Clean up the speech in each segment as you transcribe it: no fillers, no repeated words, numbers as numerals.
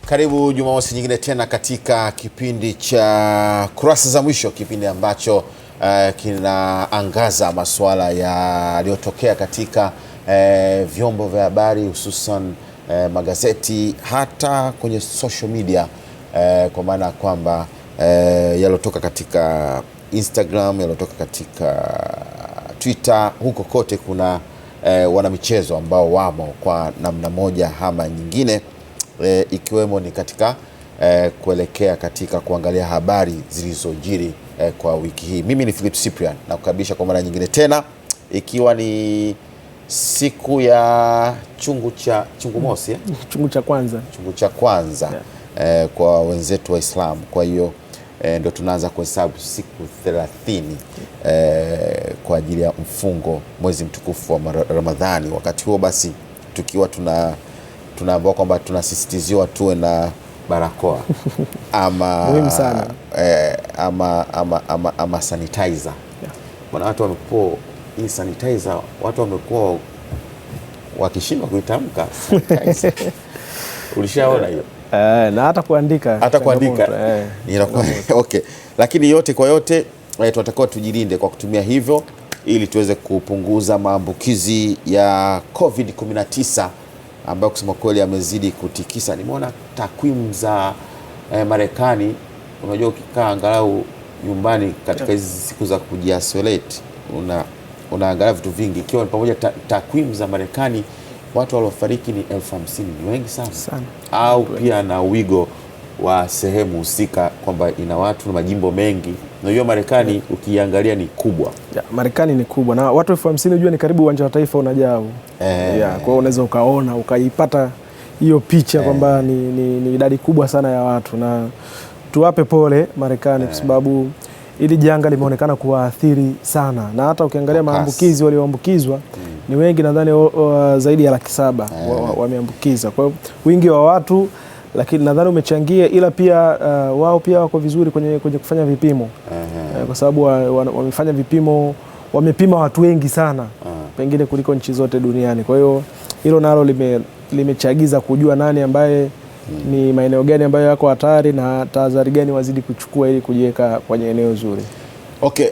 Karibu Jumamosi nyingine tena katika kipindi cha Kurasa za Mwisho, kipindi ambacho kinaangaza masuala yaliyotokea katika vyombo vya habari, hususan magazeti, hata kwenye social media, kwa maana kwamba yalotoka katika Instagram, yalotoka katika Twitter, huko kote kuna wanamichezo ambao wamo kwa namna moja ama nyingine, ikiwemo ni katika kuelekea katika kuangalia habari zilizojiri kwa wiki hii. Mimi ni Philip Cyprian na kukaribisha kwa mara nyingine tena, ikiwa ni siku ya chungu mosi, chungu cha kwanza yeah. Kwa wenzetu wa Islam. Kwa hiyo ndio tunaanza kuhesabu siku 30 kwa ajili ya mfungo mwezi mtukufu wa Ramadhani. Wakati huo basi tukiwa tunaambiwa kwamba tunasisitiziwa tuwe na barakoa ama muhimu sana, ama sanitizer. Bwana, watu wamekuwa hii sanitizer, watu wamekuwa wakishindwa kuitamka sanitizer. Ulishaona hiyo? Na hata kuandika inakuwa okay. Lakini yote kwa yote tunatakiwa tujilinde kwa kutumia hivyo, ili tuweze kupunguza maambukizi ya COVID-19 ambayo kusema kweli amezidi kutikisa. Nimeona takwimu za Marekani. Unajua, ukikaa angalau nyumbani katika hizi siku za kujiisolate, unaangalia vitu vingi, ikiwa ni pamoja takwimu za Marekani, watu waliofariki ni 50,000, ni wengi sana. Au pia na wigo wa sehemu husika kwamba ina watu na majimbo mengi. Na hiyo Marekani ukiangalia ni kubwa. Marekani ni kubwa na watu 50,000, unajua ni karibu uwanja wa taifa unajaa. Kwa hiyo unaweza ukaipata hiyo picha kwamba ni idadi kubwa sana ya watu, na tuwape pole Marekani kwa sababu ili janga limeonekana kuwaathiri sana, na hata ukiangalia maambukizi walioambukizwa ni wengi, nadhani zaidi ya 700,000 wameambukiza. Kwa hiyo wingi wa watu, lakini nadhani umechangia, ila pia wao pia wako vizuri kwenye kufanya vipimo kwa sababu wamefanya vipimo, wamepima watu wengi sana pengine kuliko nchi zote duniani. Kwa hiyo hilo nalo limechagiza kujua nani ambaye ni maeneo gani ambayo yako hatari na tahadhari gani wazidi kuchukua ili kujiweka kwenye eneo zuri. Okay,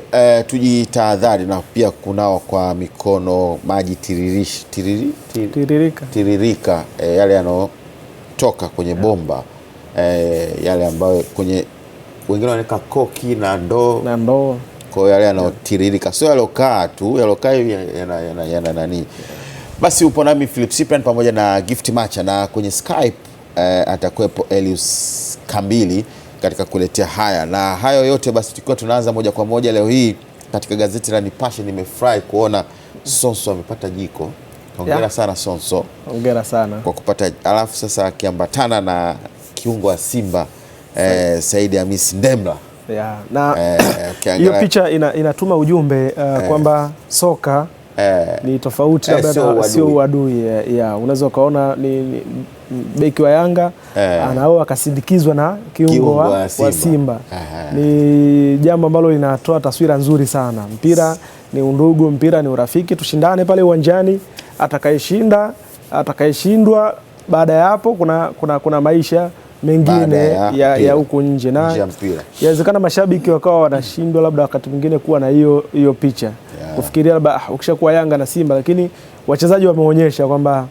tujitahadhari, na pia kunao kwa mikono, maji tiririka, yale yanotoka kwenye bomba, yale ambayo kwenye wengine wanaweka koki na ndoo. Kwa hiyo yale yanotiririka, sio yalokaa tu, yalokaa yana nani. Basi upo nami Philip Cyprian pamoja na Gift Macha, na kwenye Skype atakuwepo Elius Kambili katika kuletea haya na hayo yote. Basi tukiwa tunaanza moja kwa moja leo hii katika gazeti la Nipashe, nimefurahi kuona Sonso amepata jiko. Hongera sana Sonso. Hongera sana kwa kupata, alafu sasa akiambatana na kiungo wa Simba Said Hamisi Ndemla. Na hiyo picha inatuma ujumbe kwamba soka ni tofauti, labda sio uadui. Unaweza ukaona ni beki wa Yanga anao akasindikizwa na kiungo wa Simba. Ni jambo ambalo linatoa taswira nzuri sana. Mpira ni undugu, mpira ni urafiki, tushindane pale uwanjani, atakayeshinda, atakayeshindwa, baada ya hapo kuna maisha mengine ya huko nje, na inawezekana mashabiki wakawa wanashindwa labda wakati mwingine kuwa na hiyo picha, kufikiria labda ukishakuwa Yanga na Simba, lakini wachezaji wameonyesha kwamba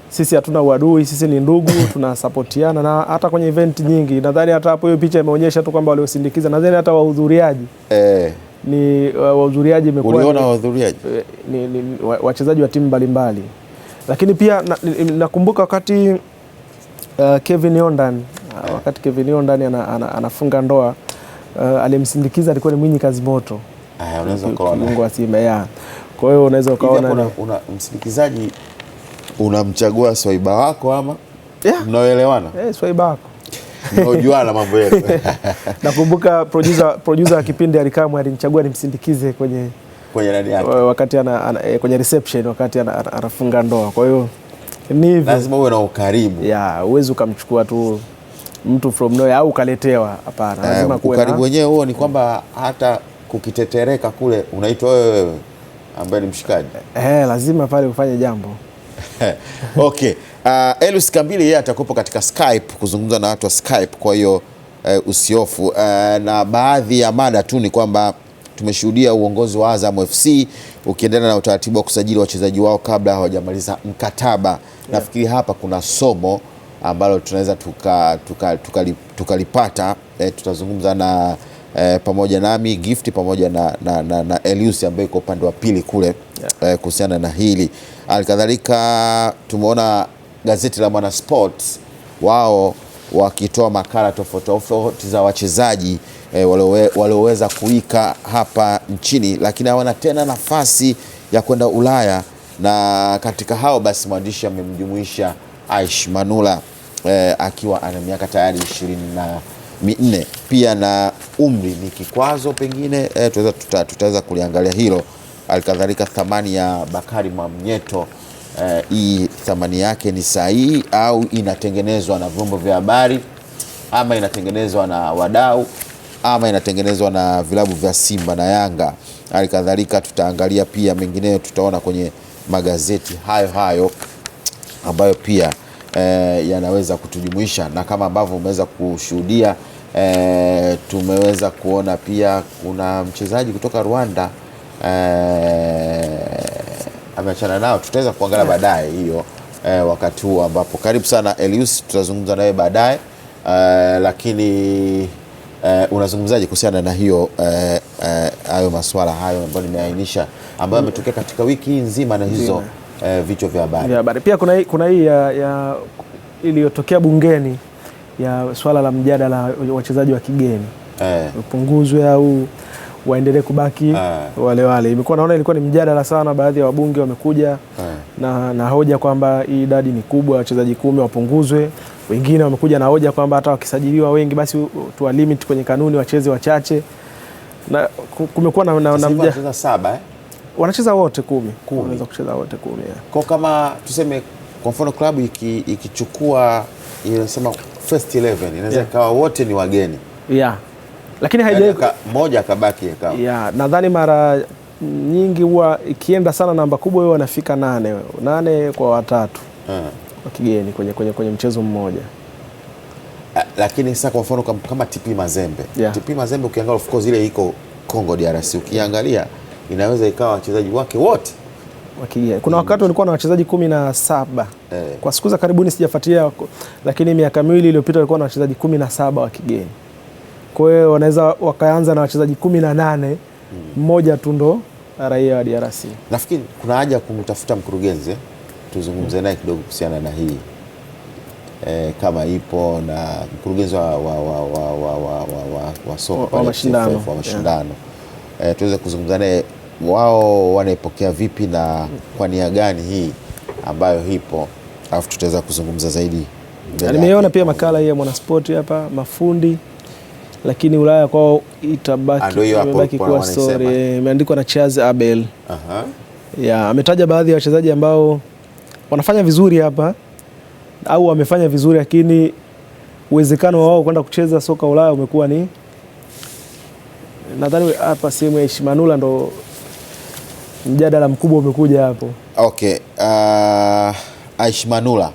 sisi hatuna uadui, sisi ni ndugu, tunasapotiana. Na hata kwenye event nyingi, nadhani hata hapo hiyo picha imeonyesha tu kwamba waliosindikiza, nadhani hata wahudhuriaji ni wahudhuriaji, imekuwa uliona wahudhuriaji ni wachezaji wa timu mbalimbali. Lakini pia nakumbuka wakati Kevin Yondan, wakati Kevin Yondan anafunga ndoa, alimsindikiza alikuwa ni Mwinyi Kazimoto, unaweza kuona Mungu Simba. Kwa hiyo unaweza ukaona una msindikizaji, unamchagua swaiba wako ama mnaoelewana, swaiba wako mnaojuana mambo yetu. Nakumbuka producer wa kipindi Alikamwe alinichagua nimsindikize kwenye nani yake wakati kwenye reception, wakati anafunga ndoa. Kwa hiyo ni hivyo, lazima uwe na ukaribu. Uwezi ukamchukua tu mtu from nowhere au ukaletewa, hapana. Lazima kuwe na ukaribu wenyewe. Huo ni kwamba hata kukitetereka kule unaitwa wewe ambaye ni mshikaji. Lazima pale ufanye jambo. Okay. Elius Kambili yeye atakupo katika Skype kuzungumza na watu wa Skype, kwa hiyo usiofu. Na baadhi ya mada tu ni kwamba tumeshuhudia uongozi wa Azam FC ukiendelea na utaratibu wa kusajili wachezaji wao kabla hawajamaliza mkataba. Nafikiri hapa kuna somo ambalo tunaweza tukalipata. Tutazungumza na pamoja nami Gift pamoja na Elius ambaye yuko upande wa pili kule kuhusiana na hili. Alikadhalika tumeona gazeti la Mwana Sports wao wakitoa makala tofauti za wachezaji walioweza kuika hapa nchini, lakini hawana tena nafasi ya kwenda Ulaya, na katika hao basi mwandishi amemjumuisha Aish Manula akiwa ana miaka tayari 24, pia na umri ni kikwazo, pengine tutaweza kuliangalia hilo. Alikadhalika thamani ya Bakari Mwamnyeto, hii thamani yake ni sahihi au inatengenezwa na vyombo vya habari, ama inatengenezwa na wadau, ama inatengenezwa na vilabu vya Simba na Yanga. Alikadhalika tutaangalia pia mengineyo, tutaona kwenye magazeti hayo ambayo pia yanaweza kutujumuisha, na kama ambavyo umeweza kushuhudia tumeweza kuona pia kuna mchezaji kutoka Rwanda ameachana nao, tutaweza kuangalia baadaye hiyo wakati huo ambapo. Karibu sana Elius, tutazungumza nawe baadaye, lakini unazungumzaje kuhusiana na hiyo hayo masuala hayo ambayo nimeainisha ambayo yametokea katika wiki nzima na hizo vichwa vya habari? Pia kuna hii ya iliyotokea bungeni ya swala la mjadala wachezaji wa kigeni upunguzwe au waendelee kubaki wale. Naona ilikuwa ni mjadala sana, baadhi ya wabunge wamekuja na hoja kwamba hii idadi ni kubwa, wachezaji 10 wapunguzwe. Wengine wamekuja na hoja kwamba hata wakisajiliwa wengi basi tuwa limit kwenye kanuni wacheze wachache. Na kumekuwa na wanacheza 7 wanacheza wote 10. Wanaweza kucheza wote 10. Kwa kama tuseme kwa mfano klabu ikichukua inasema first 11 inaweza kawa wote ni wageni. Lakini mmoja akabaki akawa. Nadhani mara nyingi huwa ikienda sana namba kubwa huwa wanafika 8 kwa watatu wa kigeni kwenye mchezo mmoja. Lakini sasa kwa mfano kama TP Mazembe. TP Mazembe ukiangalia of course ile iko Congo DRC, ukiangalia inaweza ikawa wachezaji wake wote wa kigeni. Kuna wakati walikuwa na wachezaji 17. Kwa siku za karibuni sijafuatilia, lakini miaka miwili iliyopita walikuwa na wachezaji 17 wa kigeni. Kwa hiyo wanaweza wakaanza na wachezaji 18, mmoja tu ndo raia wa DRC. Nafikiri kuna haja kumtafuta mkurugenzi tuzungumze naye kidogo kuhusiana na hii kama ipo, na mkurugenzi wa soka wa mashindano tuweze kuzungumza naye, wao wanaipokea vipi na kwa nia gani hii ambayo ipo, alafu tutaweza kuzungumza zaidi. Nimeona pia makala hii ya Mwanaspoti hapa mafundi, lakini Ulaya kwao itabaki kwa story. Imeandikwa na Charles Abel. Ametaja baadhi ya wachezaji ambao wanafanya vizuri hapa au wamefanya vizuri, lakini uwezekano wao kwenda kucheza soka Ulaya umekuwa ni, nadhani hapa sehemu ya Manula ndo mjadala mkubwa umekuja hapo. Okay, Aish Manula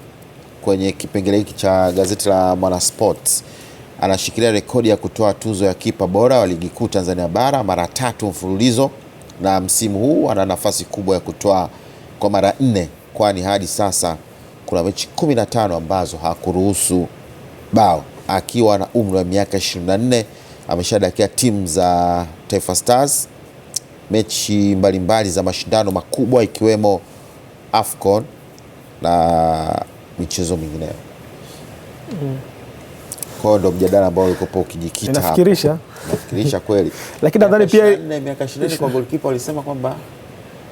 kwenye kipengele hiki cha gazeti la Mwana Sports anashikilia rekodi ya kutoa tuzo ya kipa bora wa ligi kuu Tanzania bara mara 3 mfululizo, na msimu huu ana nafasi kubwa ya kutoa kwa mara 4, kwani hadi sasa kuna mechi 15 ambazo hakuruhusu bao. Akiwa na umri wa miaka 24 ameshadakia timu za Taifa Stars mechi mbalimbali za mashindano makubwa ikiwemo AFCON na michezo mingineyo. Kwa ndo mjadala ambao ulikopo ukijikita hapo. Nafikirisha kweli. Lakini nadhani pia miaka 20 kwa goalkeeper walisema kwamba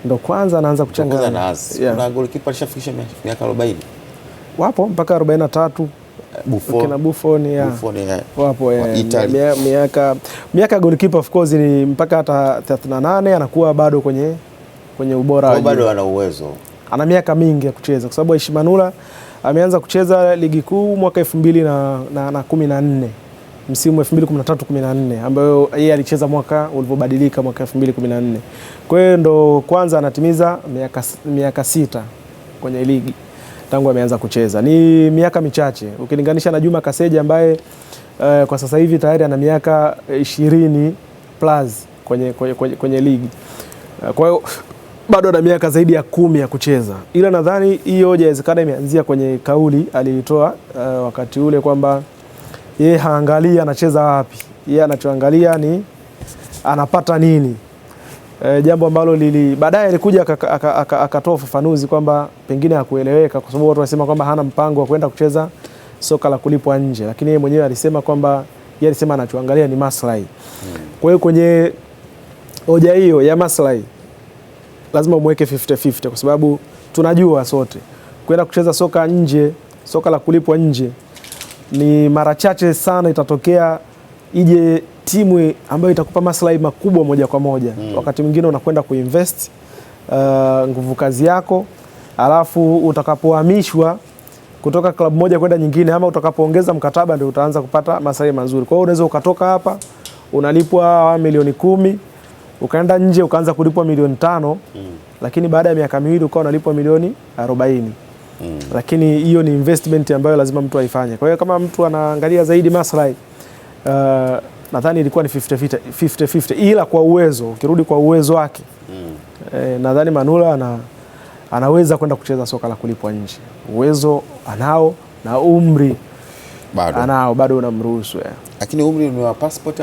ndo kwanza anaanza kuchanga. Kuna goalkeeper alishafikisha miaka 40. Wapo mpaka 43. Buffon wapo miaka goalkeeper of course ni mpaka hata 38 anakuwa bado kwenye ubora. Bado ana uwezo. Ana miaka mingi ya kucheza kwa sababu Aish Manula ameanza kucheza ligi kuu mwaka 2014, msimu 2013-14 ambayo yeye alicheza mwaka ulipobadilika mwaka 2014. Kwa hiyo ndo kwanza anatimiza miaka 6 kwenye ligi. tangu ameanza kucheza. Ni miaka michache ukilinganisha na Juma Kaseja ambaye kwa sasa hivi tayari ana miaka 20 plus kwenye ligi. Kwa hiyo bado ana miaka zaidi ya 10 ya kucheza. Ila nadhani hiyo hoja inawezekana imeanzia kwenye kauli alitoa wakati ule kwamba yeye haangalia anacheza wapi. Yeye anachoangalia ni anapata nini. Jambo ambalo baadaye alikuja akatoa ufafanuzi kwamba pengine hakueleweka kwa sababu watu wanasema kwamba hana mpango wa kwenda kucheza soka la kulipwa nje, lakini yeye mwenyewe alisema kwamba yeye alisema anachoangalia ni maslahi. Kwa hiyo kwenye hoja hiyo ya maslahi lazima umweke 50-50 kwa sababu tunajua sote kwenda kucheza soka nje, soka la kulipwa nje ni mara chache sana itatokea ije timu ambayo itakupa maslahi makubwa moja kwa moja. Wakati mwingine unakwenda kuinvest nguvu kazi yako, alafu utakapohamishwa kutoka klabu moja kwenda nyingine ama utakapoongeza mkataba ndio utaanza kupata maslahi mazuri. Kwa hiyo unaweza ukatoka hapa unalipwa milioni 10, ukaenda nje ukaanza kulipwa milioni 5, lakini baada ya miaka miwili ukawa unalipwa milioni 40. Lakini hiyo ni investment ambayo lazima mtu aifanye. Kwa hiyo kama mtu anaangalia zaidi maslahi, nadhani ilikuwa ni 50-50, ila kwa uwezo, ukirudi kwa uwezo wake nadhani Manula anaweza kwenda kucheza soka la kulipwa nje. Uwezo anao na umri bado unamruhusu. Lakini umri ni wa passport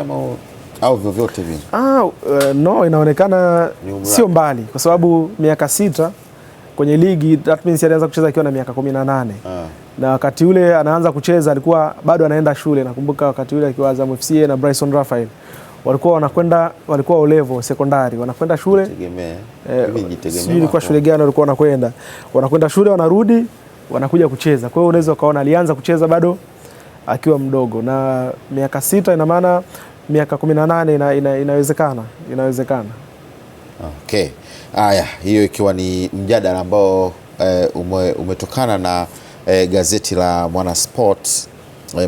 au vyovyote vile? No, inaonekana sio mbali kwa sababu miaka 6 kwenye ligi, that means alianza kucheza akiwa na miaka 18. Na wakati ule anaanza kucheza alikuwa bado anaenda shule. Nakumbuka wakati ule akiwa Azam FC na Bryson Raphael walikuwa O level sekondari, wanakwenda shule. Sijui ilikuwa shule gani walikuwa wanakwenda shule, wanarudi wanakuja kucheza. Kwa hiyo unaweza ukaona alianza kucheza bado akiwa mdogo, na miaka 6 ina maana miaka 18 inawezekana. Okay. Haya, hiyo ikiwa ni mjadala ambao umetokana na gazeti la Mwanasport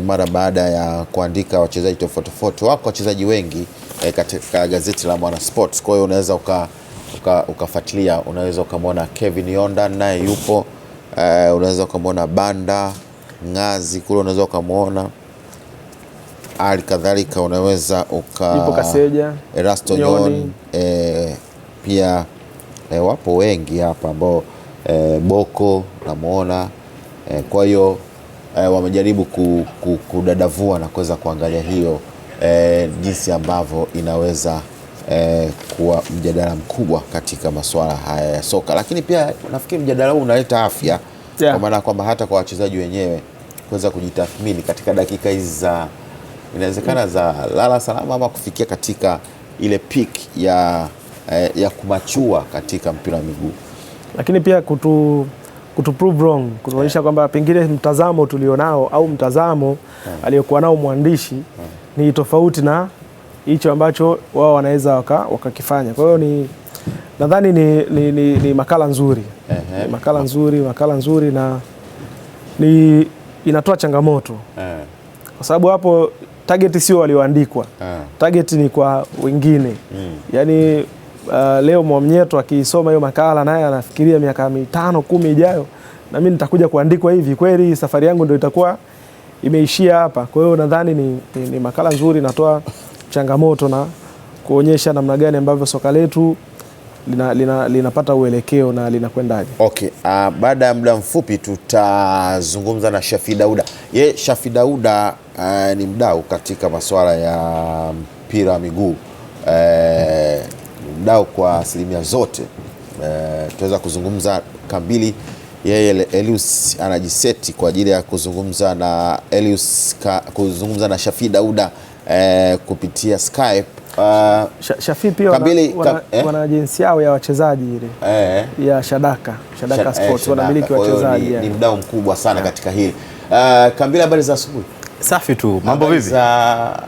mara baada ya kuandika wachezaji tofauti. Wako wachezaji wengi katika gazeti la Mwanasport. Kwa hiyo unaweza ukafuatilia, unaweza ukamwona Kevin Yonda naye yupo, unaweza ukamwona Banda Ngazi kule, unaweza ukamwona hali kadhalika, unaweza yupo Kaseja, Erasto Nyon, pia wapo wengi hapa ambao Boko namuona. Kwa hiyo wamejaribu kudadavua na kuweza kuangalia hiyo jinsi ambavyo inaweza kuwa mjadala mkubwa katika masuala haya ya soka. Lakini pia nafikiri mjadala huu unaleta afya, kwa maana kwamba hata kwa wachezaji wenyewe kuweza kujitathmini katika dakika hizi za inawezekana za lala salama ama kufikia katika ile peak ya kumachua katika mpira wa miguu. Lakini pia kutu prove wrong, kutuonyesha kwamba pengine mtazamo tulionao au mtazamo aliyokuwa nao mwandishi ni tofauti na hicho ambacho wao wanaweza wakakifanya. Kwa hiyo nadhani ni makala nzuri. Makala nzuri na inatoa changamoto. Kwa sababu hapo target sio walioandikwa. Target ni kwa wengine. Yaani leo Mwamnyeto akisoma hiyo makala naye anafikiria miaka 5-10 ijayo na mimi nitakuja kuandikwa hivi, kweli safari yangu ndio itakuwa imeishia hapa. Kwa hiyo nadhani ni makala nzuri, inatoa changamoto na kuonyesha namna gani ambavyo soka letu linapata uelekeo na linakwendaje. Okay, baada ya muda mfupi tutazungumza na Shafi Dauda. Shafi Dauda ni mdau katika masuala ya mpira wa miguu, mdau kwa asilimia zote. Tuweza kuzungumza kambili, yeye Elius anajiseti kwa ajili ya kuzungumza na kuzungumza na Shafi Dauda kupitia Skype. Shafi pia wana jinsi yao ya wachezaji ile ya Shadaka Sports, wanamiliki wachezaji. Ni mdau mkubwa sana katika hili. Kambili, habari za asubuhi? Safi tu, mambo vipi? Za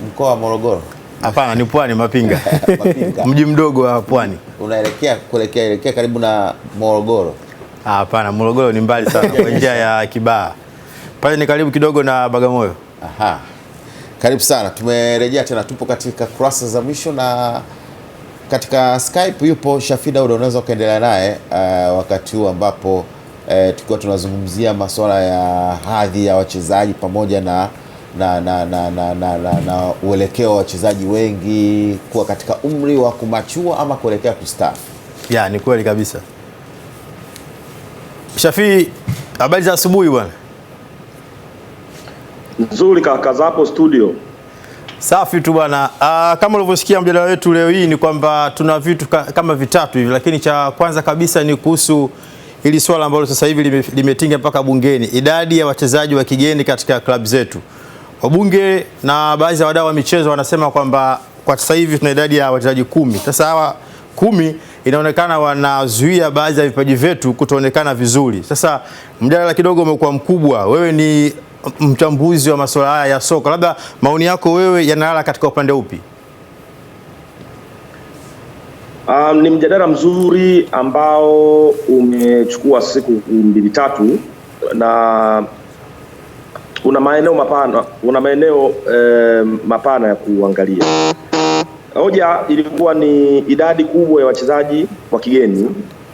mkoa wa Morogoro? Hapana, ni Pwani, Mapinga. Mji mdogo wa Pwani. Unaelekea karibu na Morogoro? Hapana, Morogoro ni mbali sana kwa njia ya Kibaha. Pale ni karibu kidogo na Bagamoyo. Aha. Karibu sana. Tumerejea tena, tupo katika kurasa za mwisho na katika Skype yupo Shafi Dauda, unaweza kuendelea naye wakati huu ambapo tukiwa tunazungumzia masuala ya hadhi ya wachezaji pamoja na uelekeo wa wachezaji wengi kuwa katika umri wa kumachua ama kuelekea kustaafu. Ya, ni kweli kabisa. Shafii, habari za asubuhi bwana. Nzuri kaka, zapo studio. Safi tu bwana. Kama ulivyosikia mjadala wetu leo hii ni kwamba tuna vitu kama vitatu hivi, lakini cha kwanza kabisa ni kuhusu hili swala ambalo sasa hivi limetinga mpaka bungeni, idadi ya wachezaji wa kigeni katika klabu zetu. Wabunge na baadhi ya wadau wa michezo wanasema kwamba kwa sasa hivi tuna idadi ya wachezaji 10. Sasa hawa 10 inaonekana wanazuia baadhi ya vipaji vyetu kutoonekana vizuri. Sasa mjadala kidogo umekuwa mkubwa. Wewe ni mchambuzi wa masuala haya ya soka, labda maoni yako wewe yanalala katika upande upi? Ni mjadala mzuri ambao umechukua siku 2-3 na una maeneo mapana ya kuangalia. Hoja ilikuwa ni idadi kubwa ya wachezaji wa kigeni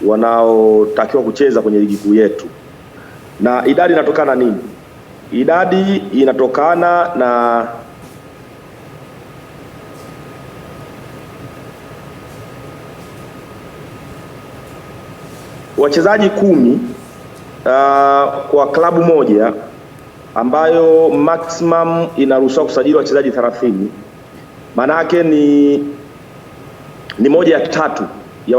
wanaotakiwa kucheza kwenye ligi kuu yetu. Na idadi inatokana nini? Idadi inatokana na wachezaji 10 kwa klabu moja ambayo maximum inaruhusiwa kusajili wachezaji 30. Maana yake ni moja ya 3 ya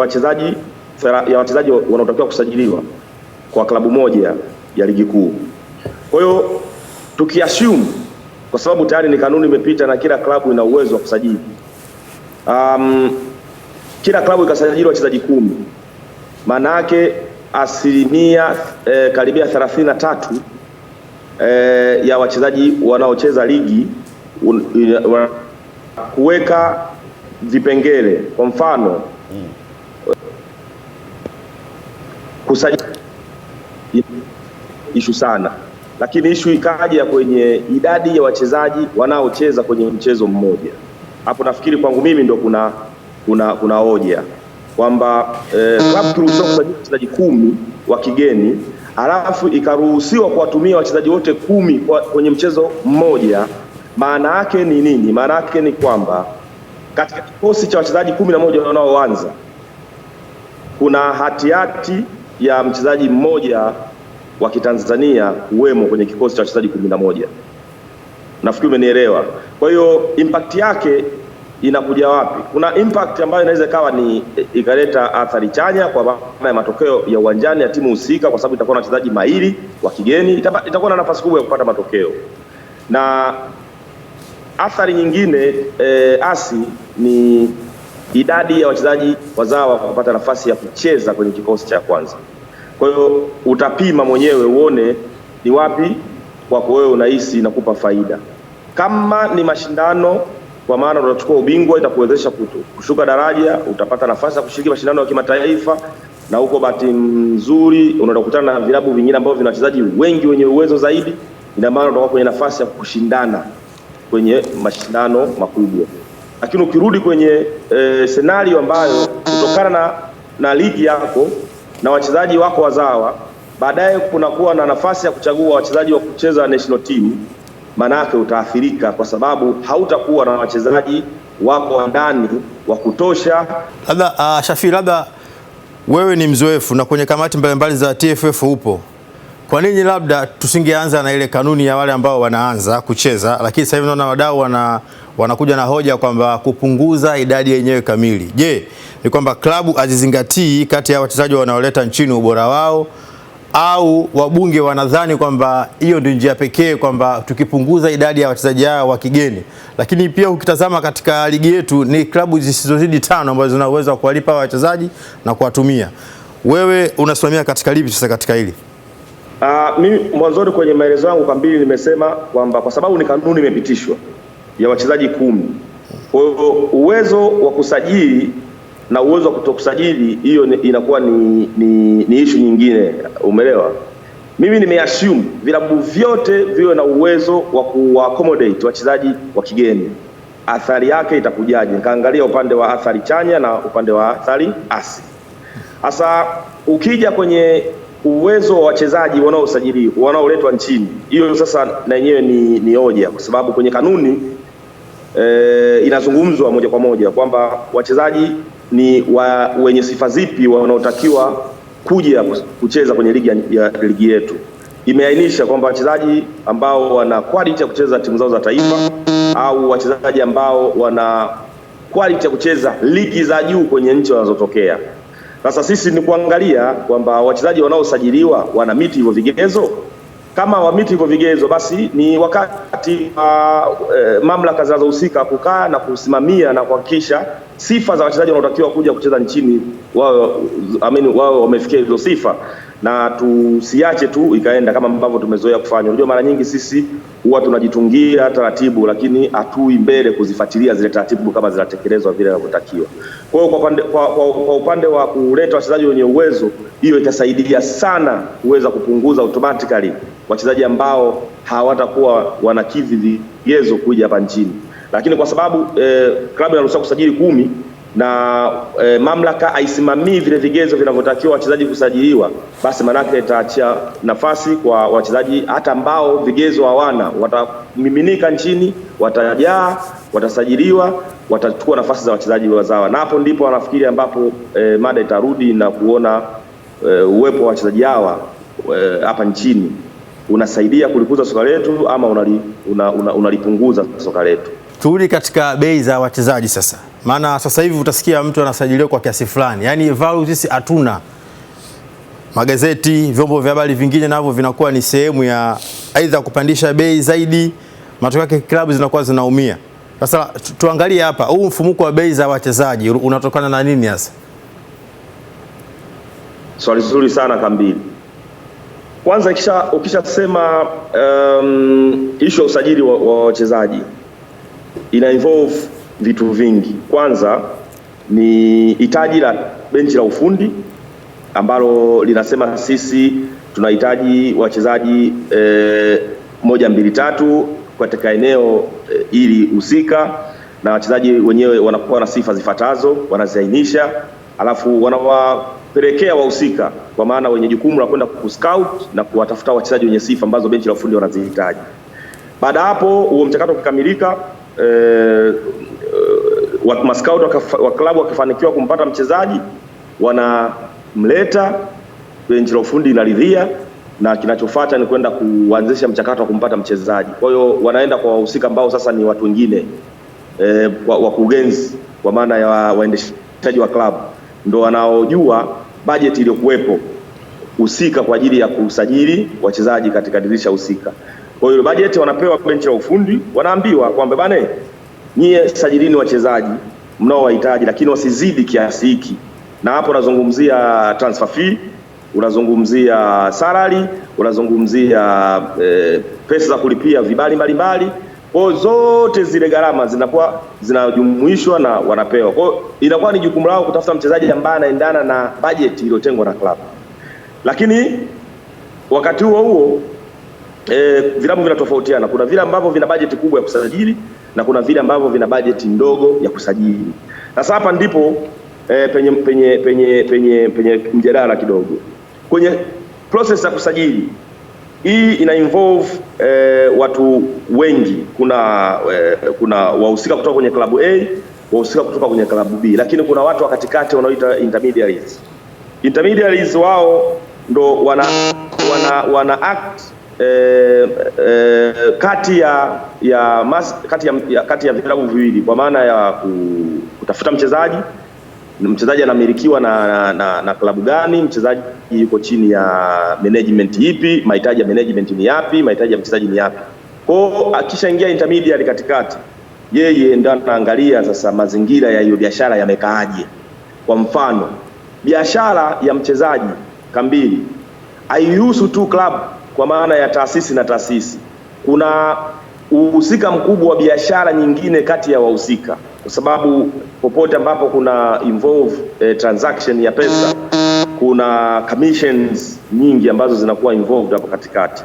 wachezaji wanaotakiwa kusajiliwa kwa klabu moja ya ligi kuu. Kwa hiyo tukiassume, kwa sababu tayari ni kanuni imepita na kila klabu ina uwezo wa kusajili, kila klabu ikasajili wachezaji 10, maana yake asilimia karibia 33 ya wachezaji wanaocheza ligi kuweka vipengele. Kwa mfano kusajili issue sana, lakini issue ikaja kwenye idadi ya wachezaji wanaocheza kwenye mchezo mmoja. Hapo nafikiri kwangu mimi ndio kuna hoja kwamba klabu turuhusiwa kusajili wachezaji 10 wa kigeni, alafu ikaruhusiwa kuwatumia wachezaji wote 10 kwenye mchezo mmoja. Maana yake ni nini? Maana yake ni kwamba katika kikosi cha wachezaji 11 wanaoanza kuna hatihati ya mchezaji mmoja wa Kitanzania uwemo kwenye kikosi cha wachezaji 11. Nafikiri umenielewa. Kwa hiyo impact yake inakuja wapi? Kuna impact ambayo inaweza kawa ni ikaleta athari chanya kwa maana ya matokeo ya uwanjani ya timu husika, kwa sababu itakuwa na wachezaji mahiri wa kigeni, itakuwa na nafasi kubwa ya kupata matokeo. Na athari nyingine ni idadi ya wachezaji wazawa kupata nafasi ya kucheza kwenye kikosi cha kwanza. Kwa hiyo utapima mwenyewe uone ni wapi kwako wewe unahisi inakupa faida. Kama ni mashindano, kwa maana unachukua ubingwa, itakuwezesha kushuka daraja, utapata nafasi ya kushiriki mashindano ya kimataifa, na huko bahati nzuri unaenda kukutana na vilabu vingine ambavyo vina wachezaji wengi wenye uwezo zaidi, ina maana utakuwa kwenye nafasi ya kushindana kwenye mashindano makubwa. Lakini ukirudi kwenye scenario ambayo kutokana na ligi yako na wachezaji wako wazawa, baadaye kunakuwa na nafasi ya kuchagua wachezaji wa kucheza national team, manake utaathirika kwa sababu hautakuwa na wachezaji wako wa ndani wa kutosha. Labda Shafii, labda wewe ni mzoefu na kwenye kamati mbalimbali za TFF upo, kwa nini labda tusingeanza na ile kanuni ya wale ambao wanaanza kucheza, lakini sasa hivi naona wadau wanakuja na hoja kwamba kupunguza idadi yenyewe kamili. Je, ni kwamba klabu azizingatii kati ya wachezaji wanaoleta nchini ubora wao, au wabunge wanadhani kwamba hiyo ndio njia pekee, kwamba tukipunguza idadi ya wachezaji hao wa kigeni? Lakini pia ukitazama katika ligi yetu ni klabu zisizozidi 5 ambazo zina uwezo wa kuwalipa wachezaji na kuwatumia. Wewe unasimamia katika lipi sasa katika hili? Mimi mwanzoni kwenye maelezo yangu kambili nimesema kwamba kwa sababu ni kanuni imepitishwa ya wachezaji 10, kwa hiyo uwezo wa kusajili na uwezo wa kutokusajili, hiyo inakuwa ni issue nyingine, umeelewa? Mimi nimeassume vilabu vyote viwe na uwezo wa kuaccommodate wachezaji wa kigeni. Athari yake itakujaje? Nikaangalia upande wa athari chanya na upande wa athari asi. Sasa ukija kwenye uwezo wa wachezaji wanaosajiliwa wanaoletwa nchini, hiyo sasa na yenyewe ni hoja, kwa sababu kwenye kanuni inazungumzwa moja kwa moja kwamba wachezaji ni wenye sifa zipi wanaotakiwa kuja kucheza kwenye ligi yetu. Imeainisha kwamba wachezaji ambao wana quality ya kucheza timu zao za taifa au wachezaji ambao wana quality ya kucheza ligi za juu kwenye nchi wanazotokea. Sasa sisi ni kuangalia kwamba wachezaji wanaosajiliwa wana miti hivyo vigezo. Kama wamiti hivyo vigezo, basi ni wakati mamlaka zinazohusika kukaa na kusimamia na kuhakikisha sifa za wachezaji wanaotakiwa kuja kucheza nchini wao wamefikia hizo sifa, na tusiache tu ikaenda kama ambavyo tumezoea kufanya. Unajua, mara nyingi sisi huwa tunajitungia taratibu, lakini hatui mbele kuzifuatilia zile taratibu kama zinatekelezwa vile inavyotakiwa. Kwa hiyo kwa upande wa kuleta wachezaji wenye uwezo, hiyo itasaidia sana kuweza kupunguza automatically wachezaji ambao hawatakuwa wanakidhi vigezo kuja hapa nchini. Lakini kwa sababu klabu inaruhusiwa kusajili 10 na mamlaka haisimamii vile vigezo vinavyotakiwa wachezaji kusajiliwa, basi manake itaachia nafasi kwa wachezaji hata ambao vigezo hawana, watamiminika nchini, watajaa, watasajiliwa, watachukua nafasi za wachezaji wazawa. Na hapo ndipo wanafikiri ambapo mada itarudi na kuona uwepo wa wachezaji hawa hapa nchini unasaidia kulikuza soka letu ama unalipunguza soka letu. Turudi katika bei za wachezaji sasa. Maana sasa hivi utasikia mtu anasajiliwa kwa kiasi fulani. Yaani value sisi hatuna. Magazeti, vyombo vya habari vingine navyo vinakuwa ni sehemu ya aidha kupandisha bei zaidi, matokeo yake klabu zinakuwa zinaumia. Sasa tuangalie hapa, huu mfumuko wa bei za wachezaji unatokana na nini hasa? Swali zuri sana Kambili. Kwanza ukishasema issue ya usajili wa wachezaji ina involve vitu vingi. Kwanza ni hitaji la benchi la ufundi ambalo linasema sisi tunahitaji wachezaji 1, 2, 3 katika eneo ili husika, na wachezaji wenyewe wanakuwa na sifa zifuatazo, wanaziainisha, alafu wanawapelekea wahusika kwa maana wenye jukumu la kwenda kuscout na kuwatafuta wachezaji wenye sifa ambazo benchi la ufundi wanazihitaji. Baada hapo huo mchakato ukikamilika, mascout wa klabu wakifanikiwa kumpata mchezaji, wanamleta, benchi la ufundi inaridhia, na kinachofuata ni kwenda kuanzisha mchakato wa kumpata mchezaji. Kwa hiyo wanaenda kwa wahusika ambao sasa ni watu wengine, wakurugenzi kwa maana ya waendeshaji wa klabu, ndio wanaojua budget iliyokuwepo husika kwa ajili ya kusajili wachezaji katika dirisha husika. Kwa hiyo budget wanapewa benchi la ufundi, wanaambiwa kwamba bane, nyie sajilini wachezaji mnaowahitaji, lakini wasizidi kiasi hiki. Na hapo unazungumzia transfer fee, unazungumzia salary, unazungumzia pesa za kulipia vibali mbalimbali. Kwa zote zile gharama zinakuwa zinajumuishwa na wanapewa. Kwa hiyo inakuwa ni jukumu lao kutafuta mchezaji ambaye anaendana na budget iliyotengwa na klabu. Lakini wakati huo vilabu vinatofautiana. Kuna vile ambavyo vina budget kubwa ya kusajili na kuna vile ambavyo vina budget ndogo ya kusajili. Sasa hapa ndipo penye mjadala kidogo. Kwenye process ya kusajili hii ina involve watu wengi. Kuna wahusika kutoka kwenye klabu A, wahusika kutoka kwenye klabu B, lakini kuna watu wa katikati wanaoita intermediaries. Intermediaries wao ndo wana act kati ya vilabu viwili, kwa maana ya kutafuta mchezaji anamilikiwa na klabu gani, mchezaji yuko chini ya management ipi, mahitaji ya management ni yapi, mahitaji ya mchezaji ni yapi. Kwa akishaingia intermediary katikati, yeye ndio anaangalia sasa mazingira ya hiyo biashara yamekaaje. Kwa mfano, biashara ya mchezaji Kambili haihusu tu club kwa maana ya taasisi na taasisi. Kuna uhusika mkubwa wa biashara nyingine kati ya wahusika, kwa sababu popote ambapo kuna involve transaction ya pesa, kuna commissions nyingi ambazo zinakuwa involved hapo katikati.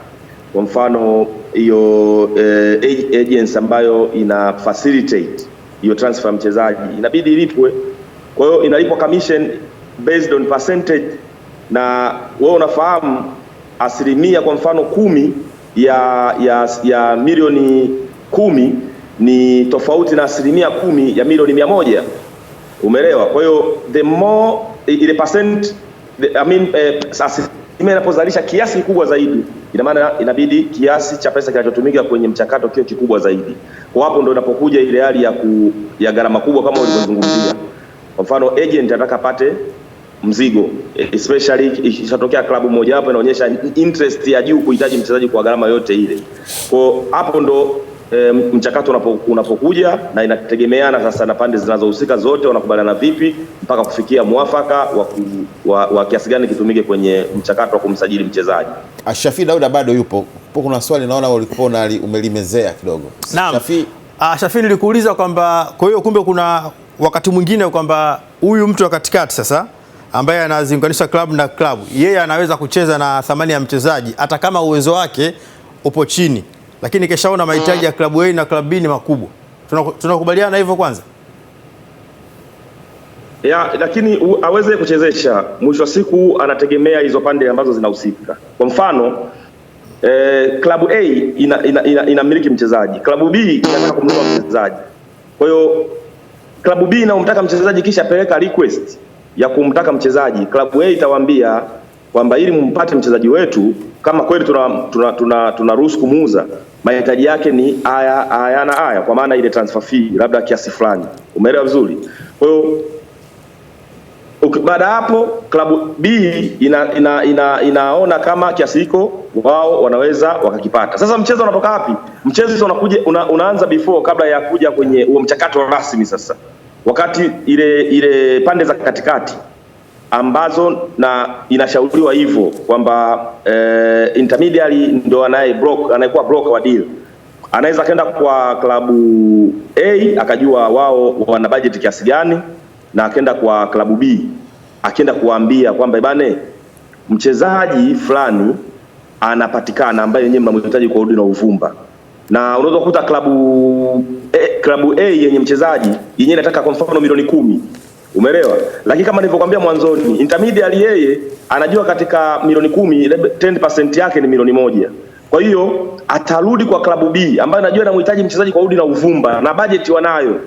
Kwa mfano hiyo agents ambayo ina facilitate hiyo transfer mchezaji inabidi ilipwe. Kwa hiyo inalipwa commission based on percentage na wewe unafahamu asilimia kwa mfano 10 ya milioni 10 ni tofauti na asilimia 10 ya milioni 100. Umeelewa? Kwa hiyo the more ile percent asilimia inapozalisha kiasi kikubwa zaidi, ina maana inabidi kiasi cha pesa kinachotumika kwenye mchakato kio kikubwa zaidi. Kwa hapo ndo inapokuja ile hali ya gharama kubwa kama ulivyozungumzia. Kwa mfano agent anataka apate mzigo, especially ikishatokea klabu moja hapo inaonyesha interest ya juu kuhitaji mchezaji kwa gharama yote ile. Kwa hapo ndo mchakato unapokuja, na inategemeana sasa na pande zinazohusika zote wanakubaliana vipi mpaka kufikia mwafaka wa kiasi gani kitumike kwenye mchakato wa kumsajili mchezaji. Shafii Dauda bado yupo. Kuna swali naona ulikuwa umelimezea kidogo. Naam. Shafii nilikuuliza kwamba kwa hiyo kumbe kuna wakati mwingine kwamba huyu mtu wa katikati sasa ambaye anaziunganisha klabu na klabu, yeye anaweza kucheza na thamani ya mchezaji hata kama uwezo wake upo chini, lakini keshaona mahitaji ya klabu A na klabu B ni makubwa. Tunakubaliana hivyo kwanza? Lakini aweze kuchezesha, mwisho wa siku anategemea hizo pande ambazo zinahusika. Kwa mfano klabu A inamiliki mchezaji, klabu B inataka kumnunua mchezaji. Kwa hiyo klabu B inaomtaka mchezaji kisha peleka request ya kumtaka mchezaji, klabu A itawaambia kwamba ili mumpate mchezaji wetu, kama kweli tunaruhusu kumuuza, mahitaji yake ni haya na haya, kwa maana ile transfer fee labda kiasi fulani. Umeelewa vizuri? Kwa hiyo baada hapo klabu B inaona kama kiasi hiko wao wanaweza wakakipata. Sasa mchezo unatoka wapi? Mchezo unakuja unaanza before, kabla ya kuja kwenye huo mchakato rasmi. Sasa wakati ile pande za katikati ambazo na inashauriwa hivyo kwamba intermediary ndo anayekuwa broker wa deal, anaweza kaenda kwa klabu A akajua wao wana budget kiasi gani, na akaenda kwa klabu B akaenda kuambia kwamba bane, mchezaji fulani anapatikana ambaye yenyewe mnamhitaji kwa udi na uvumba, na unaweza kukuta klabu A yenye mchezaji yenyewe inataka kwa mfano milioni 10. Umeelewa? Lakini kama nilivyokuambia mwanzoni, intermediary yeye anajua katika milioni 10 10% yake ni milioni 1. Kwa hiyo atarudi kwa klabu B ambayo anajua anamhitaji mchezaji kwa udi na uvumba na budget wanayo,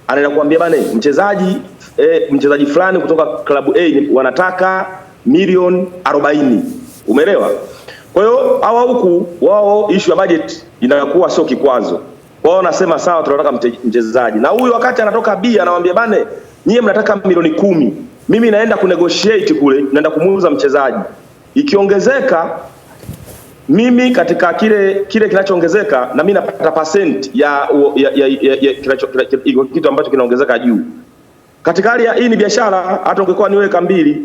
anaenda kuambia bana, mchezaji fulani kutoka klabu A wanataka milioni 40. Umeelewa? Kwa hiyo hawa huku wao issue ya budget inakuwa sio kikwazo. Wao wanasema sawa, tunataka mchezaji, na huyu wakati anatoka B anamwambia bana, nyie mnataka milioni 10, mimi naenda kunegotiate kule, naenda kumuuza mchezaji, ikiongezeka mimi katika kile kinachoongezeka na mimi napata percent ya kitu ambacho kinaongezeka juu. Katika hali hii ni biashara, hata ungekuwa niweka 2,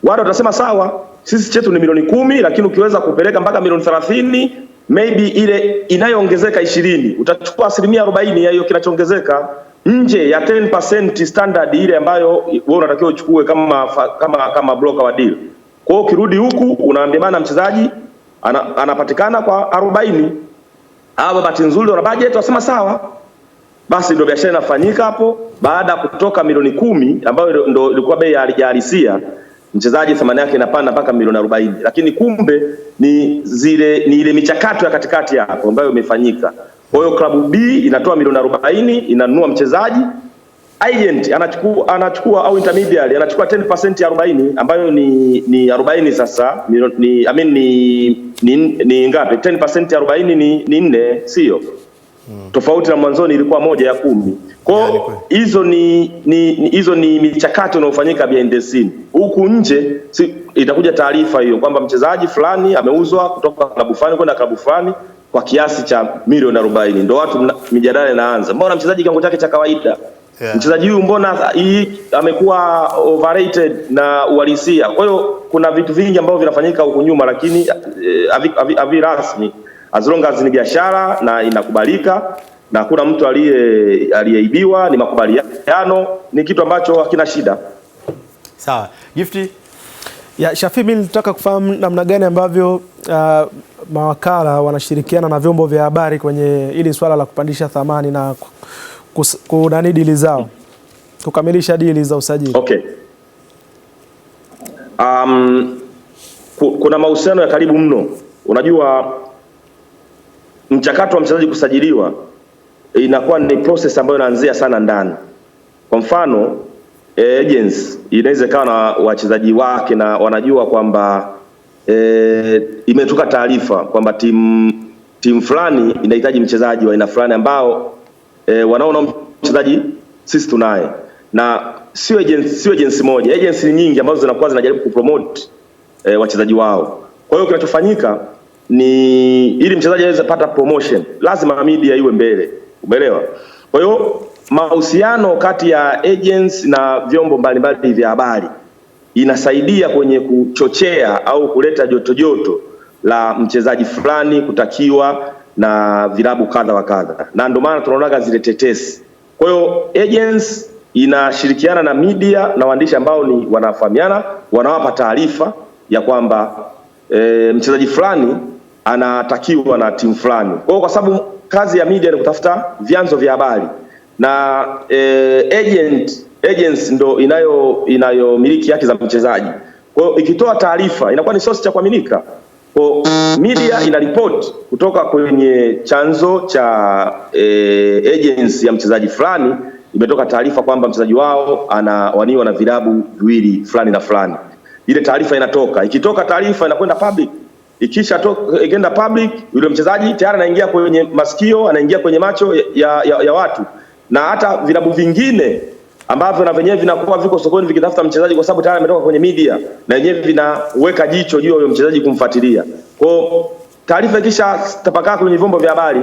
watu watasema sawa, sisi chetu ni milioni 10, lakini ukiweza kupeleka mpaka milioni 30, maybe ile inayoongezeka 20, utachukua 40% ya hiyo kinachoongezeka nje ya 10% standard ile ambayo wewe unatakiwa uchukue kama broker wa deal. Kwa hiyo ukirudi huku unaambia bana, mchezaji anapatikana kwa 40. Hapo bahati nzuri wana budget, wasema sawa. Basi ndio biashara inafanyika hapo. Baada ya kutoka milioni 10 ambayo ndio ilikuwa bei ya halisia, mchezaji thamani yake inapanda mpaka milioni 40. Lakini kumbe ni ile michakato ya katikati hapo ambayo imefanyika. Kwa hiyo klabu B inatoa milioni 40, inanunua mchezaji. Agent anachukua au intermediary anachukua 10% ya 40 ambayo ni 40 sasa. Ni ngapi? 10% ya 40 ni 4, sio? Tofauti na mwanzoni ilikuwa 1 ya 10. Kwa hizo ni michakato inayofanyika behind the scene. Huku nje itakuja taarifa hiyo kwamba mchezaji fulani ameuzwa kutoka klabu fulani kwenda klabu fulani kwa kiasi cha milioni 40. Ndio watu mijadala inaanza. Mbona mchezaji kiwango chake cha kawaida? Yeah. Mchezaji huyu mbona amekuwa overrated na uhalisia? Kwa hiyo kuna vitu vingi ambavyo vinafanyika huku nyuma, lakini havi rasmi. As long as ni biashara na inakubalika na hakuna mtu aliyeibiwa, ni makubaliano, ni kitu ambacho hakina shida. Sawa. Gifty? Ya Shafii, mimi nataka kufahamu namna gani ambavyo mawakala wanashirikiana na vyombo vya habari kwenye ili swala la kupandisha thamani na kunani dili zao, kukamilisha dili za usajili. Okay. kuna mahusiano ya karibu mno. Unajua mchakato wa mchezaji kusajiliwa inakuwa ni process ambayo inaanzia sana ndani. Kwa mfano agents inaweza kawa na wachezaji wake na wanajua kwamba imetoka taarifa kwamba timu fulani inahitaji mchezaji wa aina fulani ambao wanaona mchezaji sisi tunaye, na sio agency moja, agency nyingi ambazo zinakuwa zinajaribu kupromote wachezaji wao. Kwa hiyo kinachofanyika ni ili mchezaji aweze kupata promotion, lazima media iwe mbele, umeelewa? Kwa hiyo mahusiano kati ya agents na vyombo mbalimbali vya habari inasaidia kwenye kuchochea au kuleta joto la mchezaji fulani kutakiwa na vilabu kadha wa kadha, na ndio maana tunaonaga zile tetesi. Kwa hiyo agents inashirikiana na media na waandishi ambao ni wanafahamiana, wanawapa taarifa ya kwamba mchezaji fulani anatakiwa na timu fulani. Kwa hiyo kwa sababu kazi ya media ni kutafuta vyanzo vya habari, na agents ndo inayomiliki haki za mchezaji. Kwa hiyo ikitoa taarifa inakuwa ni source cha kuaminika. Kwa media ina report kutoka kwenye chanzo cha agency ya mchezaji fulani, imetoka taarifa kwamba mchezaji wao anawaniwa na vilabu viwili fulani na fulani. Ile taarifa inatoka, ikitoka taarifa inakwenda public. Ikienda public, yule mchezaji tayari anaingia kwenye masikio, anaingia kwenye macho ya watu, na hata vilabu vingine ambavyo na wenyewe vinakuwa viko sokoni vikitafuta mchezaji kwa sababu tayari ametoka kwenye media, na wenyewe vinaweka jicho juu ya yule mchezaji kumfuatilia. Kwa taarifa ikisha tapakaa kwenye vyombo vya habari,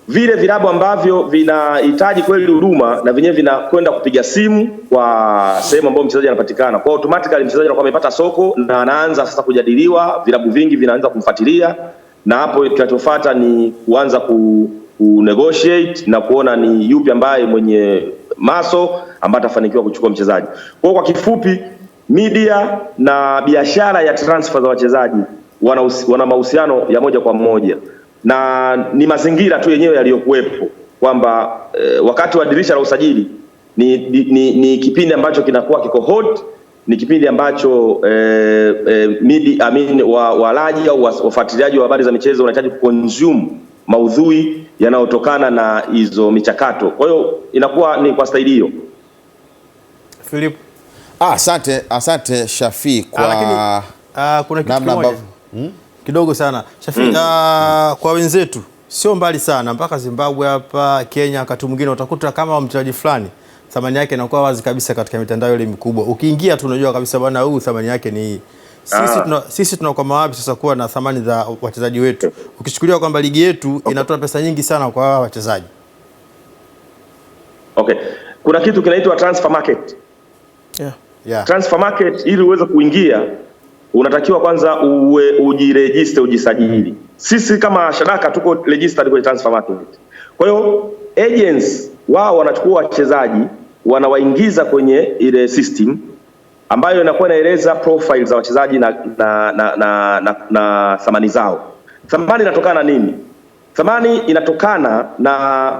vile vilabu ambavyo vinahitaji kweli huduma na wenyewe vinakwenda kupiga simu kwa sehemu ambayo mchezaji anapatikana. Kwa automatically mchezaji anakuwa amepata soko na anaanza sasa kujadiliwa, vilabu vingi vinaanza kumfuatilia, na hapo kinachofuata ni kuanza ku negotiate na kuona ni yupi ambaye mwenye maso ambaye atafanikiwa kuchukua mchezaji. Kwa kifupi, media na biashara ya transfer za wachezaji wana mahusiano ya moja kwa moja, na ni mazingira tu yenyewe yaliyokuwepo kwamba wakati wa dirisha la usajili ni kipindi ambacho kinakuwa kiko hot, ni kipindi ambacho media walaji au wafuatiliaji wa habari za michezo wanahitaji kuconsume maudhui yanayotokana na hizo michakato. Kwa hiyo inakuwa ni kwa staili hiyo. Philip. Asante Shafi kwa kuna kitu kimoja kidogo sana Shafi, kwa wenzetu sio mbali sana mpaka Zimbabwe hapa Kenya, wakati mwingine utakuta kama mchezaji fulani thamani yake inakuwa wazi kabisa katika mitandao ile mikubwa. Ukiingia tu unajua kabisa bwana huyu thamani yake ni hii. Sisi tunakwama wapi sasa kuwa na thamani za wachezaji wetu, ukichukulia kwamba ligi yetu inatoa pesa nyingi sana kwa hawa wachezaji? Okay. Kuna kitu kinaitwa transfer market. Yeah. Transfer market, ili uweze kuingia unatakiwa kwanza ujiregister, ujisajili. Sisi kama Shadaka tuko registered kwenye transfer market. Kwa hiyo agents wao wanachukua wachezaji, wanawaingiza kwenye ile system ambayo inakuwa inaeleza profile za wachezaji na thamani zao. Thamani inatokana na nini? Thamani inatokana na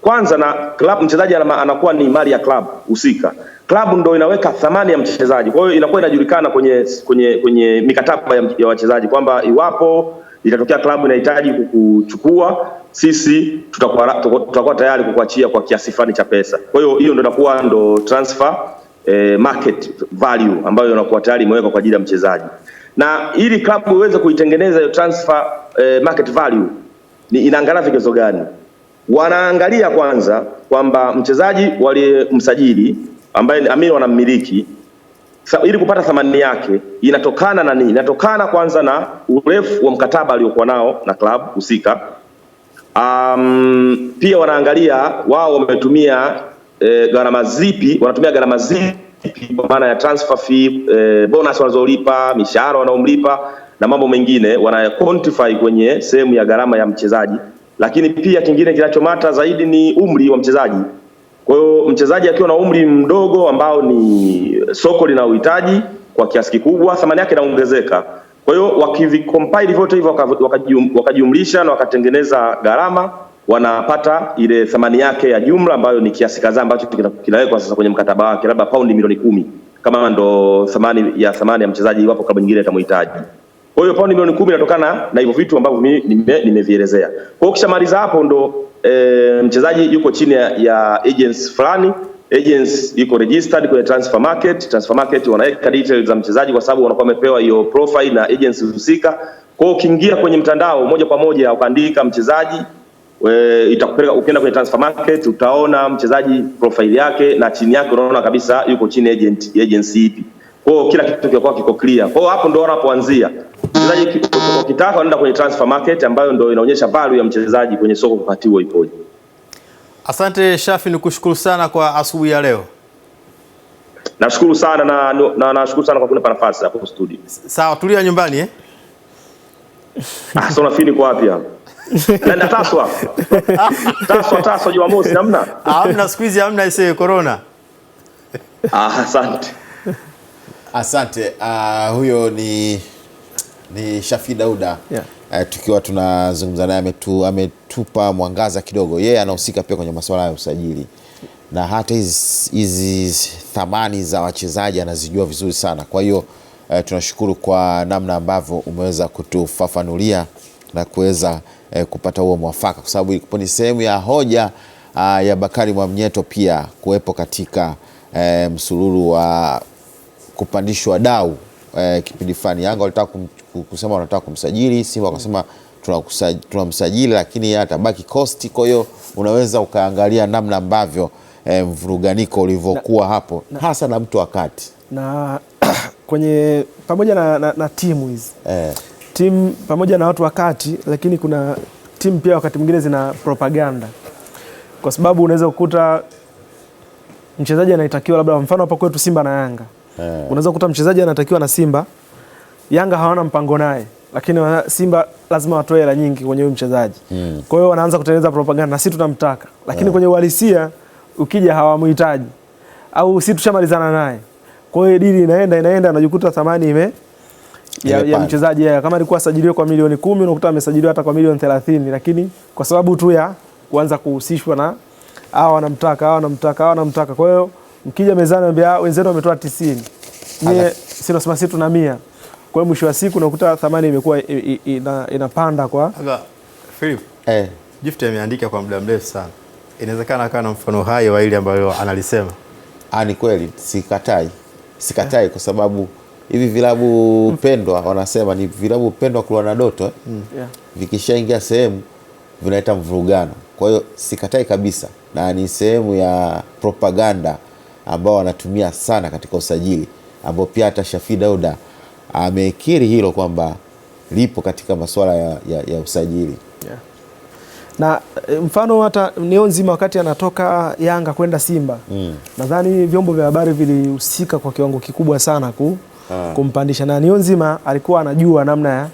kwanza na club, mchezaji anakuwa ni mali ya club husika. Club ndio inaweka thamani ya mchezaji. Kwa hiyo inakuwa inajulikana kwenye mikataba ya wachezaji kwamba iwapo itatokea club inahitaji kukuchukua, sisi tutakuwa tayari kukuachia kwa kiasi fulani cha pesa. Kwa hiyo hiyo ndio inakuwa ndo transfer market value ambayo inakuwa tayari imewekwa kwa ajili ya mchezaji. Na ili club iweze kuitengeneza hiyo transfer market value, ni inaangalia vigezo gani? Wanaangalia kwanza kwamba mchezaji waliyemsajili ambaye wanammiliki, ili kupata thamani yake inatokana na nini? Inatokana kwanza na urefu wa mkataba aliokuwa nao na club husika. Pia wanaangalia wao wametumia gharama zipi, wanatumia gharama zipi kwa maana ya transfer fee, bonus wanazolipa, mishahara wanaomlipa na mambo mengine wana quantify kwenye sehemu ya gharama ya mchezaji. Lakini pia kingine kinachomata zaidi ni umri wa mchezaji. Kwa hiyo mchezaji akiwa na umri mdogo ambao ni soko lina uhitaji kwa kiasi kikubwa, thamani yake inaongezeka. Kwa hiyo wakivicompile vyote hivyo wakajumlisha na wakatengeneza gharama, wanapata ile thamani yake ya jumla ambayo ni kiasi kadhaa ambacho kinawekwa sasa kwenye mkataba wake, labda paundi milioni 10. kama ndo thamani ya mchezaji iwapo klabu nyingine itamhitaji. Kwa hiyo paundi milioni 10 inatokana na hivyo vitu ambavyo nimevielezea. Kwa hiyo kishamaliza hapo ndo mchezaji yuko chini ya agents fulani, agents yuko registered kwenye transfer market. Transfer market wanaweka details za mchezaji kwa sababu wanakuwa wamepewa hiyo profile na agents husika. Kwa hiyo ukiingia kwenye mtandao moja kwa moja ukaandika mchezaji, itakupeleka ukienda kwenye transfer market utaona mchezaji profile yake na chini yake unaona kabisa yuko chini agency ipi. Kwa hiyo kila kitu kiko clear. Kwa hiyo hapo ndo wanapoanzia. Mchezaji ukitaka unaenda kwenye transfer market ambayo ndo inaonyesha value ya mchezaji kwenye soko wakati huo ipoje. Asante Shafi, nikushukuru sana kwa asubuhi ya leo. Nashukuru sana na nashukuru sana kwa kunipa nafasi hapo studio. Sawa, tulia nyumbani Sasa unafikiri kwa wapi hapa? Nenda Taswa. Taswa Jumamosi hamna? Hamna siku hizi, hamna ise corona. Asante. Asante. Huyo ni Shafi Dauda. Tukiwa tunazungumza naye ametupa mwangaza kidogo. Yeye anahusika pia kwenye masuala ya usajili. Na hata hizi thamani za wachezaji anazijua vizuri sana. Kwa hiyo tunashukuru kwa namna ambavyo umeweza kutufafanulia na kuweza kupata huo mwafaka, kwa sababu ipo ni sehemu ya hoja ya Bakari Mwamnyeto pia kuwepo katika msururu wa kupandishwa dau kipindi fulani. Yanga walitaka kusema wanataka kumsajili, Simba wakasema tunamsajili lakini atabaki cost. Kwa hiyo unaweza ukaangalia namna ambavyo mvuruganiko ulivyokuwa hapo hasa na mtu wakati na kwenye pamoja na timu hizi timu pamoja na watu wakati, lakini kuna timu pia wakati mwingine zina propaganda, kwa sababu unaweza kukuta mchezaji anatakiwa labda, mfano hapa kwetu Simba na Yanga, unaweza kukuta mchezaji anatakiwa na Simba, Yanga hawana mpango naye, lakini Simba lazima watoe hela nyingi kwenye huyo mchezaji. Kwa hiyo wanaanza kutengeneza propaganda na sisi tunamtaka, lakini kwenye uhalisia ukija hawamhitaji au sisi tushamalizana naye. Kwa hiyo dili inaenda unajikuta thamani ya mchezaji kama alikuwa sajiliwa kwa milioni 10 unakuta amesajiliwa hata kwa milioni 30, lakini kwa sababu tu ya kuanza kuhusishwa na hao wanamtaka. Kwa hiyo mkija mezani anambia wenzetu wametoa 90. Mie sio sema sisi tuna 100. Kwa hiyo mwisho wa siku unakuta thamani imekuwa inapanda kwa Philip. Gift ameandika kwa muda mrefu sana. Inawezekana akawa na mfano hai wa ile ambayo analisema. Ni kweli, sikatai kwa sababu hivi vilabu pendwa wanasema ni vilabu pendwa kulwa na doto vikishaingia sehemu vinaita mvurugano. Kwa hiyo sikatai kabisa, na ni sehemu ya propaganda ambao wanatumia sana katika usajili, ambao pia hata Shafi Dauda amekiri hilo kwamba lipo katika masuala ya usajili. Na mfano hata Niyonzima wakati anatoka Yanga kwenda Simba, nadhani vyombo vya habari vilihusika kwa kiwango kikubwa sana kumpandisha, na Niyonzima alikuwa anajua namna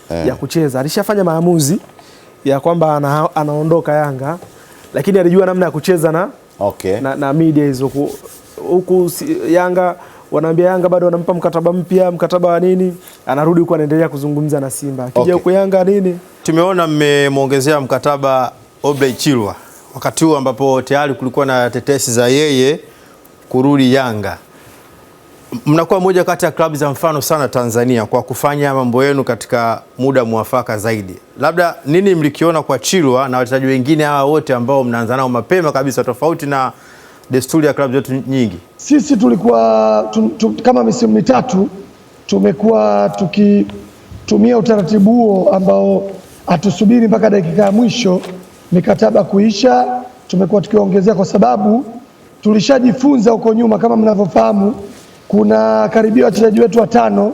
ya kucheza. Alishafanya maamuzi ya kwamba anaondoka Yanga, lakini alijua namna ya kucheza na media hizo. Huku Yanga wanaambia Yanga bado wanampa mkataba wa nini, anarudi huko anaendelea kuzungumza na Simba. Akija huko Yanga nini, tumeona mmemwongezea mkataba Obley Chilwa wakati huu ambapo tayari kulikuwa na tetesi za yeye kurudi Yanga. Mnakuwa moja kati ya klabu za mfano sana Tanzania kwa kufanya mambo yenu katika muda mwafaka zaidi. Labda nini mlikiona kwa Chilwa na wachezaji wengine hawa wote ambao mnaanza nao mapema kabisa, tofauti na desturi ya klabu zetu nyingi? Sisi tulikuwa kama misimu mitatu tumekuwa tukitumia utaratibu huo ambao hatusubiri mpaka dakika ya mwisho mikataba kuisha. Tumekuwa tukiongezea kwa sababu tulishajifunza huko nyuma. Kama mnavyofahamu, kuna karibia wachezaji wetu 5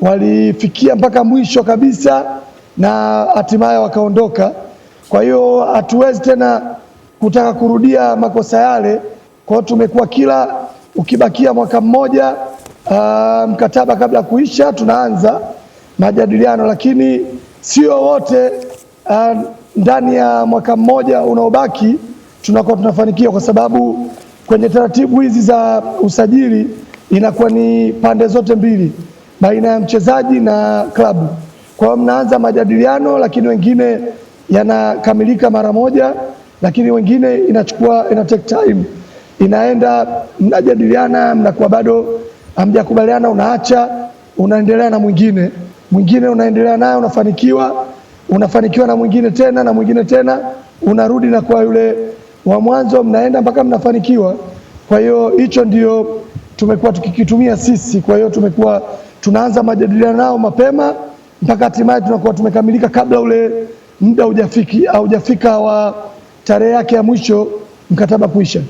walifikia mpaka mwisho kabisa na hatimaye wakaondoka. Kwa hiyo hatuwezi tena kutaka kurudia makosa yale. Kwa hiyo tumekuwa kila ukibakia mwaka mmoja mkataba kabla kuisha tunaanza majadiliano, lakini sio wote ndani ya mwaka mmoja unaobaki tunakuwa tunafanikiwa, kwa sababu kwenye taratibu hizi za usajili inakuwa ni pande zote mbili, baina ya mchezaji na klabu. Kwa hiyo mnaanza majadiliano, lakini wengine yanakamilika mara moja, lakini wengine ina take time, inaenda mnajadiliana, mnakuwa bado hamjakubaliana unaacha, unaendelea na mwingine unaendelea naye, unafanikiwa na mwingine tena na mwingine tena, unarudi na kwa yule wa mwanzo, mnaenda mpaka mnafanikiwa. Kwa hiyo hicho ndio tumekuwa tukikitumia sisi. Kwa hiyo tumekuwa tunaanza majadiliano nao mapema mpaka hatimaye tunakuwa tumekamilika kabla ule muda hujafika wa tarehe yake ya mwisho mkataba kuisha.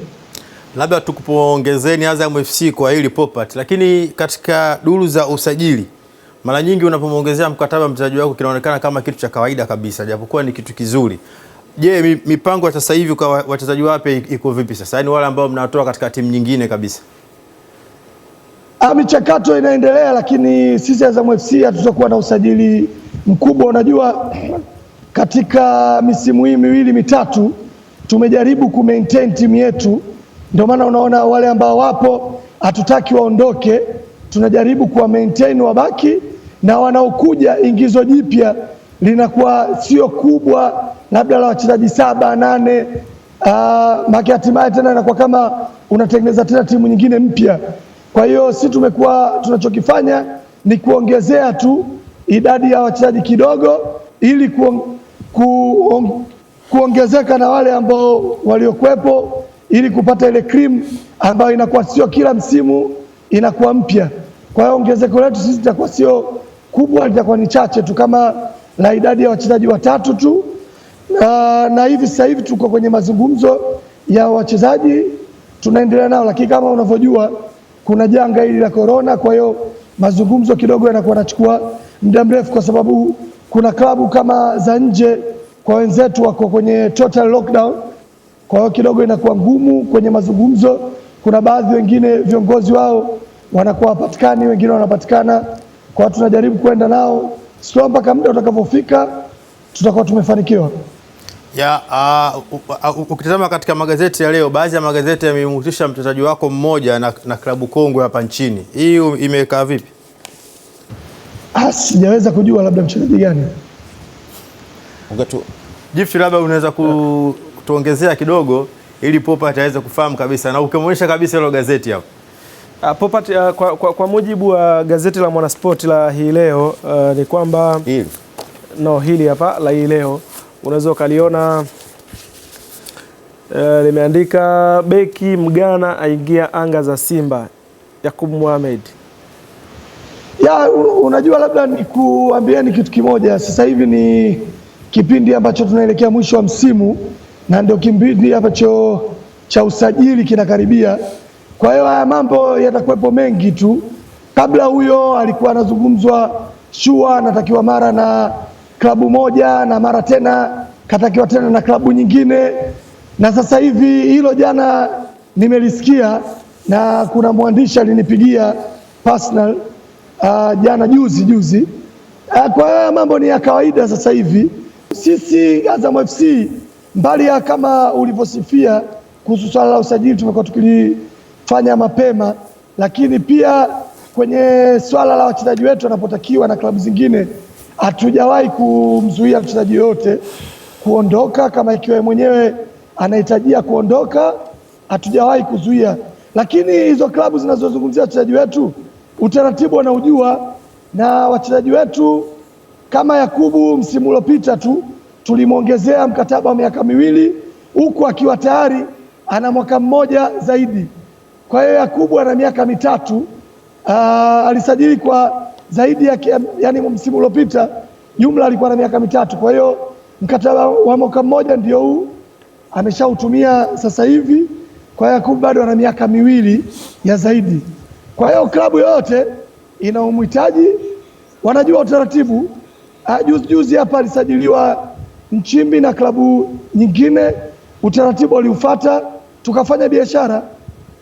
Labda tukupongezeni Azam FC kwa hili Popat, lakini katika duru za usajili mara nyingi unapomwongezea mkataba mchezaji wako kinaonekana kama kitu cha kawaida kabisa, japokuwa ni kitu kizuri. Je, mipango ya sasa hivi kwa wachezaji wapya iko vipi sasa? Yaani wale ambao mnatoa katika timu nyingine kabisa. Michakato inaendelea, lakini sisi Azam FC hatutakuwa na usajili mkubwa. Unajua, katika misimu hii miwili mitatu tumejaribu ku-maintain timu yetu, ndio maana unaona wale ambao wapo hatutaki waondoke, tunajaribu kuwa maintain wabaki, na wanaokuja ingizo jipya linakuwa sio kubwa, labda la wachezaji 7 8, maki hatimaye tena inakuwa kama unatengeneza tena timu nyingine mpya. Kwa hiyo sisi tumekuwa tunachokifanya ni kuongezea tu idadi ya wachezaji kidogo ili kuongezeka na wale ambao waliokuwepo ili kupata ile cream ambayo inakuwa sio kila msimu inakuwa mpya. Kwa hiyo ongezeko letu sisi litakuwa sio kubwa, litakuwa ni chache tu kama la idadi ya wachezaji 3 tu, na hivi sasa hivi tuko kwenye mazungumzo ya wachezaji tunaendelea nao, lakini kama unavyojua kuna janga hili la corona. Kwa hiyo mazungumzo kidogo yanakuwa yanachukua muda mrefu, kwa sababu kuna klabu kama za nje kwa wenzetu wako kwenye total lockdown. Kwa hiyo kidogo inakuwa ngumu kwenye mazungumzo. Kuna baadhi wengine viongozi wao wanakuwa hapatikani, wengine wanapatikana. Kwa hiyo tunajaribu kwenda nao sio mpaka muda utakapofika tutakuwa tumefanikiwa. Ukitazama katika magazeti ya leo, baadhi ya magazeti yamemhusisha mchezaji wako mmoja na klabu kongwe hapa nchini. Hii imekaa vipi? Sijaweza kujua labda mchezaji gani. Gift, labda unaweza kutuongezea kidogo ili Popat aweze kufahamu kabisa na ukimwonyesha kabisa hilo gazeti hapo. Popat, kwa mujibu wa gazeti la Mwanasport la hii leo ni kwamba hili hapa la hii leo unaweza ukaliona limeandika beki Mgana aingia anga za Simba, Yakub Mohamed. Unajua, labda nikuambieni kitu kimoja. Sasa hivi ni kipindi ambacho tunaelekea mwisho wa msimu na ndio kipindi ambacho cha usajili kinakaribia. Kwa hiyo haya mambo yatakuwepo mengi tu. Kabla huyo alikuwa anazungumzwa Shua anatakiwa mara na klabu moja na mara tena katakiwa tena na klabu nyingine, na sasa hivi hilo jana nimelisikia na kuna mwandishi alinipigia personal jana juzi. Kwa hiyo mambo ni ya kawaida sasa hivi. Sisi Azam FC mbali ya kama ulivyosifia kuhusu swala la usajili tumekuwa tukilifanya mapema, lakini pia kwenye swala la wachezaji wetu wanapotakiwa na klabu zingine hatujawahi kumzuia mchezaji yote kuondoka. Kama ikiwa mwenyewe anahitajia kuondoka hatujawahi kuzuia, lakini hizo klabu zinazozungumzia wachezaji wetu utaratibu wanaujua, na wachezaji wetu kama Yakubu msimu uliopita tu tulimwongezea mkataba wa miaka 2 huku akiwa tayari ana mwaka mmoja zaidi. Kwa hiyo Yakubu ana miaka 3, alisajili kwa zaidi ya yani msimu uliopita jumla alikuwa na miaka 3. Kwa hiyo mkataba wa mwaka mmoja ndio huu ameshautumia sasa hivi. Kwa hiyo Yakubu bado ana miaka 2 ya zaidi. Kwa hiyo klabu yote inaumhitaji, wanajua utaratibu. Juzi hapa alisajiliwa Nchimbi na klabu nyingine, utaratibu aliufuata, tukafanya biashara.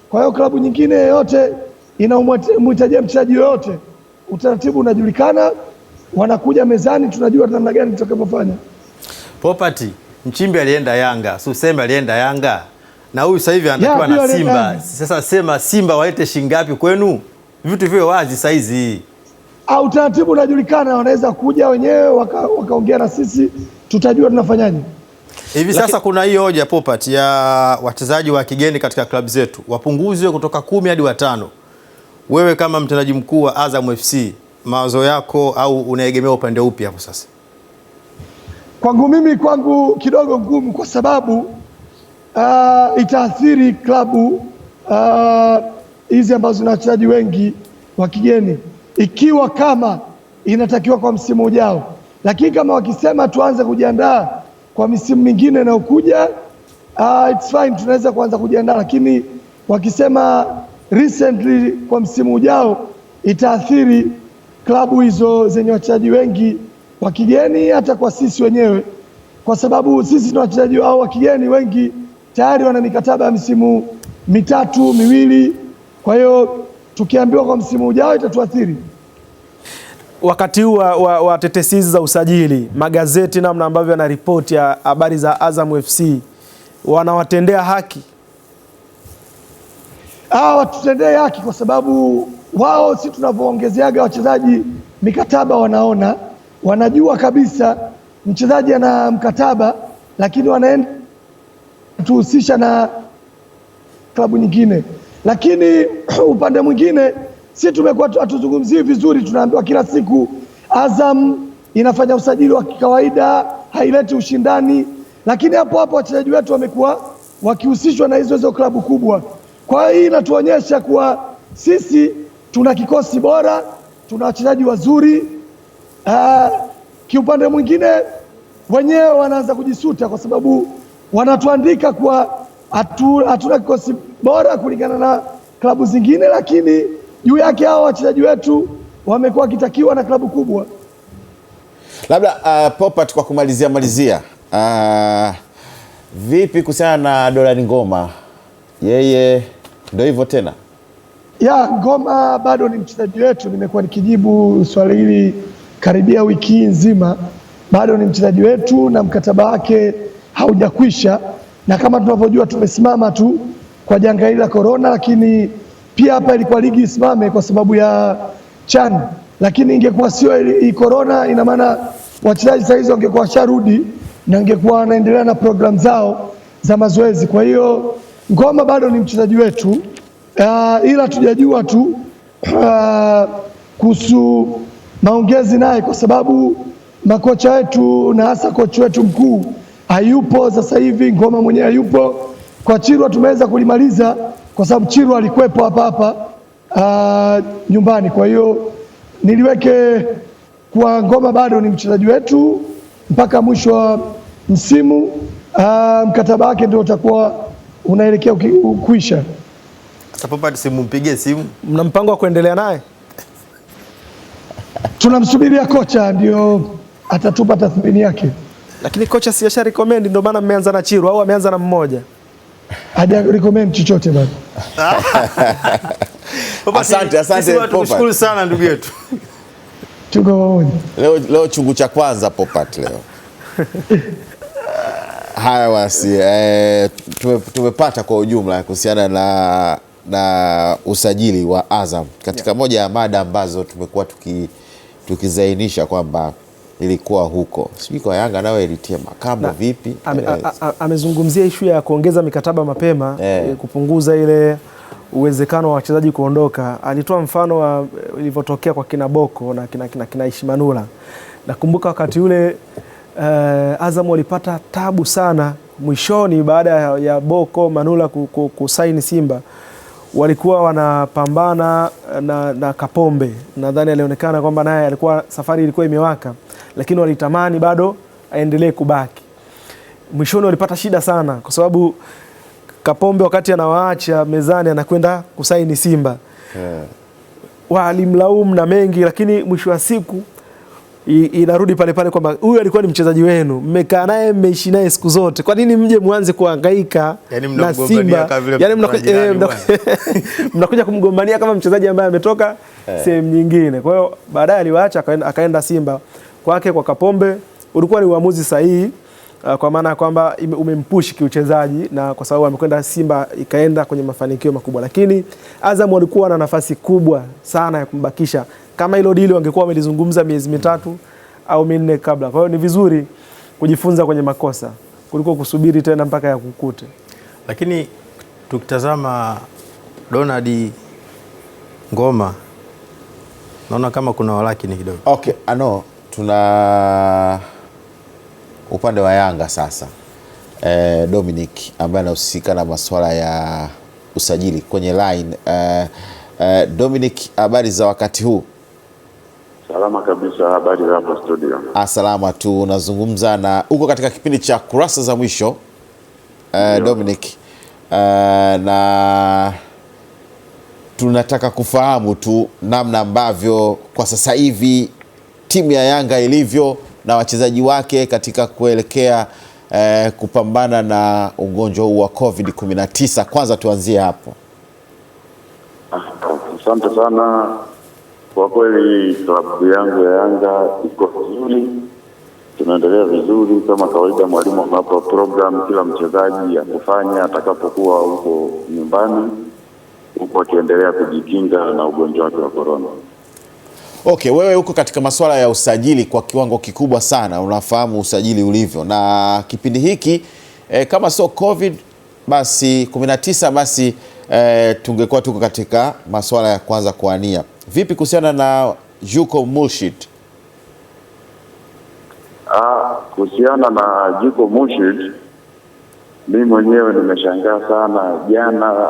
Kwa hiyo klabu nyingine yote inaumhitaji mchezaji yote, utaratibu unajulikana, wanakuja mezani, tunajua namna gani tutakapofanya. Popat, Nchimbi alienda Yanga, Suseme alienda Yanga, na huyu sasa hivi anatakiwa na Simba. Sasa sema Simba walete shingapi kwenu? Vitu vile wazi sasa hizi. Utaratibu unajulikana, wanaweza kuja wenyewe wakaongea na sisi, tutajua tunafanyaje. Hivi sasa kuna hii hoja Popat ya wachezaji wa kigeni katika klabu zetu wapunguzwe kutoka 10 hadi 5. wewe kama mtendaji mkuu wa Azam FC, mawazo yako au unaegemea upande upi hapo sasa? Kwangu kidogo ngumu, kwa sababu itaathiri klabu hizi ambazo zina wachezaji wengi wa kigeni, ikiwa kama inatakiwa kwa msimu ujao. Lakini kama wakisema tuanze kujiandaa kwa misimu mingine inayokuja, it's fine, tunaweza kuanza kujiandaa. Lakini wakisema recently kwa msimu ujao, itaathiri klabu hizo zenye wachezaji wengi wa kigeni, hata kwa sisi wenyewe, kwa sababu sisi tuna wachezaji wao wa kigeni wengi tayari wana mikataba ya misimu mitatu miwili. Kwa hiyo tukiambiwa kwa msimu ujao itatuathiri. Wakati huu wa tetesi za usajili, magazeti namna ambavyo yanaripoti ya habari za Azam FC, wanawatendea haki? Watutendee haki, kwa sababu wao, si tunavyoongezeaga wachezaji mikataba, wanajua kabisa mchezaji ana mkataba, lakini wanaenda kutuhusisha na klabu nyingine. Lakini upande mwingine, si tumekuwa hatuzungumzii vizuri, tunaambiwa kila siku Azam inafanya usajili wa kikawaida, haileti ushindani, lakini hapo wachezaji wetu wamekuwa wakihusishwa na hizo klabu kubwa. Kwa hiyo hii inatuonyesha kuwa sisi tuna kikosi bora, tuna wachezaji wazuri. Kiupande mwingine wenyewe wanaanza kujisuta, kwa sababu wanatuandika kuwa hatuna kikosi bora kulingana na klabu zingine, lakini juu yake hao wachezaji wetu wamekuwa wakitakiwa na klabu kubwa. Labda Popat, kwa kumalizia, vipi kuhusiana na Donald Ngoma? Yeye ndio hivyo tena? Ngoma bado ni mchezaji wetu. Nimekuwa nikijibu swali hili karibia wiki nzima. Bado ni mchezaji wetu na mkataba wake haujakwisha, na kama tunavyojua tumesimama tu kwa janga hili la corona, lakini pia hapa ilikuwa ligi isimame kwa sababu ya CHAN, lakini ingekuwa sio hii corona, ina maana wachezaji sasa hizo wangekuwa washarudi na ingekuwa wanaendelea na program zao za mazoezi. Kwa hiyo Ngoma bado ni mchezaji wetu, ila tujajua tu kuhusu maongezi naye, kwa sababu makocha wetu na hasa kocha wetu mkuu hayupo sasa hivi. Ngoma mwenyewe hayupo. Kwa Chirwa tumeweza kulimaliza kwa sababu Chirwa alikuwepo hapa nyumbani. Kwa hiyo niliweke kwa Ngoma bado ni mchezaji wetu mpaka mwisho wa msimu. Mkataba wake ndio utakuwa unaelekea kuisha. Sasa Popat, simumpigie simu. Mna mpango wa kuendelea naye? Tunamsubiria kocha ndio atatupa tathmini yake. Lakini kocha si asha recommend, ndio maana mmeanza na Chirwa au ameanza na mmoja? Haja recommend chochote bado. Asante Popat. Tukushukuru sana ndugu yetu. Tuko pamoja. Leo chungu cha kwanza Popat leo. Haya basi, tumepata kwa ujumla kuhusiana na usajili wa Azam katika moja ya mada ambazo tumekuwa tukizainisha kwamba ilikuwa huko. Sijui kwa Yanga nawe ilitia makambo vipi? Amezungumzia ishu ya kuongeza mikataba mapema, kupunguza ile uwezekano wa wachezaji kuondoka. Alitoa mfano wa ilivyotokea kwa kina Boko na kina Ishimanula. Nakumbuka wakati ule Azam walipata tabu sana mwishoni baada ya Boko Manula kusaini Simba. Walikuwa wanapambana na Kapombe. Nadhani alionekana kwamba naye alikuwa safari ilikuwa imewaka, lakini walitamani bado aendelee kubaki. Mwishoni walipata shida sana kwa sababu Kapombe wakati anawaacha mezani anakwenda kusaini Simba. Walimlaumu na mengi, lakini mwisho wa siku inarudi pale kwamba huyu alikuwa ni mchezaji wenu, mmekaa naye, mmeishi naye siku zote, kwa nini mje muanze kuhangaika na Simba? Mnakuja kumgombania kama mchezaji ambaye ametoka sehemu nyingine. Kwa hiyo baadaye aliwaacha akaenda Simba. Kwake kwa Kapombe ulikuwa ni uamuzi sahihi, kwa maana kwamba umempush kiuchezaji, na kwa sababu amekwenda Simba ikaenda kwenye mafanikio makubwa. Lakini Azam walikuwa na nafasi kubwa sana ya kumbakisha. Kama hilo dili wangekuwa wamelizungumza miezi mitatu au minne kabla. Kwa hiyo ni vizuri kujifunza kwenye makosa kuliko kusubiri tena mpaka ya kukute. Lakini tukitazama Donald, Ngoma. Naona kama kuna walakini kidogo. Okay, tuna upande wa Yanga sasa. Dominic ambaye anahusika na masuala ya usajili kwenye line. Dominic, habari za wakati huu? Salama kabisa, habari za hapo studio? Salama tu. Unazungumza na uko katika kipindi cha kurasa za mwisho Dominic, na tunataka kufahamu tu namna ambavyo kwa sasa hivi timu ya Yanga ilivyo na wachezaji wake katika kuelekea kupambana na ugonjwa huu wa COVID-19. Kwanza tuanzie hapo. Asante sana. Kwa kweli klabu yangu ya Yanga iko vizuri, tunaendelea vizuri kama kawaida. Mwalimu hapa program kila mchezaji ya kufanya atakapokuwa huko nyumbani, huko akiendelea kujikinga na ugonjwa wa corona. Okay, wewe uko katika masuala ya usajili kwa kiwango kikubwa sana, unafahamu usajili ulivyo, na kipindi hiki kama sio COVID basi 19 basi tungekuwa tuko katika masuala ya kwanza kuania. Vipi kuhusiana na Juko Mulshid? Kuhusiana na Juko Mulshid, mimi mwenyewe nimeshangaa sana jana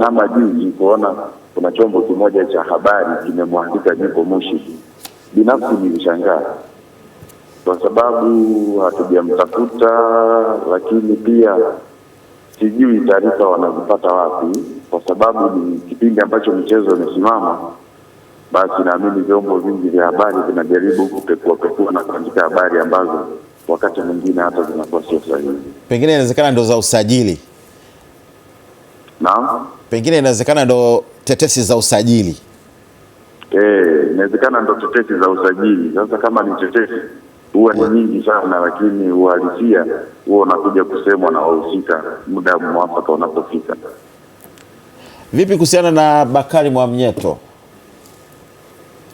ama juzi kuona kuna chombo kimoja cha habari kimemwandika Juko Mulshid. Binafsi nilishangaa kwa sababu hatujamtafuta, lakini pia sijui taarifa wanazipata wapi, kwa sababu ni kipindi ambacho mchezo umesimama. Basi naamini vyombo vingi vya habari vinajaribu kupekua na kuandika habari ambazo wakati mwingine hata zinakuwa sio sahihi. Pengine inawezekana ndo za usajili. Naam? Pengine inawezekana ndo tetesi za usajili. Inawezekana ndo tetesi za usajili. Sasa kama ni tetesi huwa ni nyingi sana, lakini uhalisia huwa unakuja kusemwa na wahusika muda mwafaka unapofika. Vipi kuhusiana na Bakari Mwamnyeto?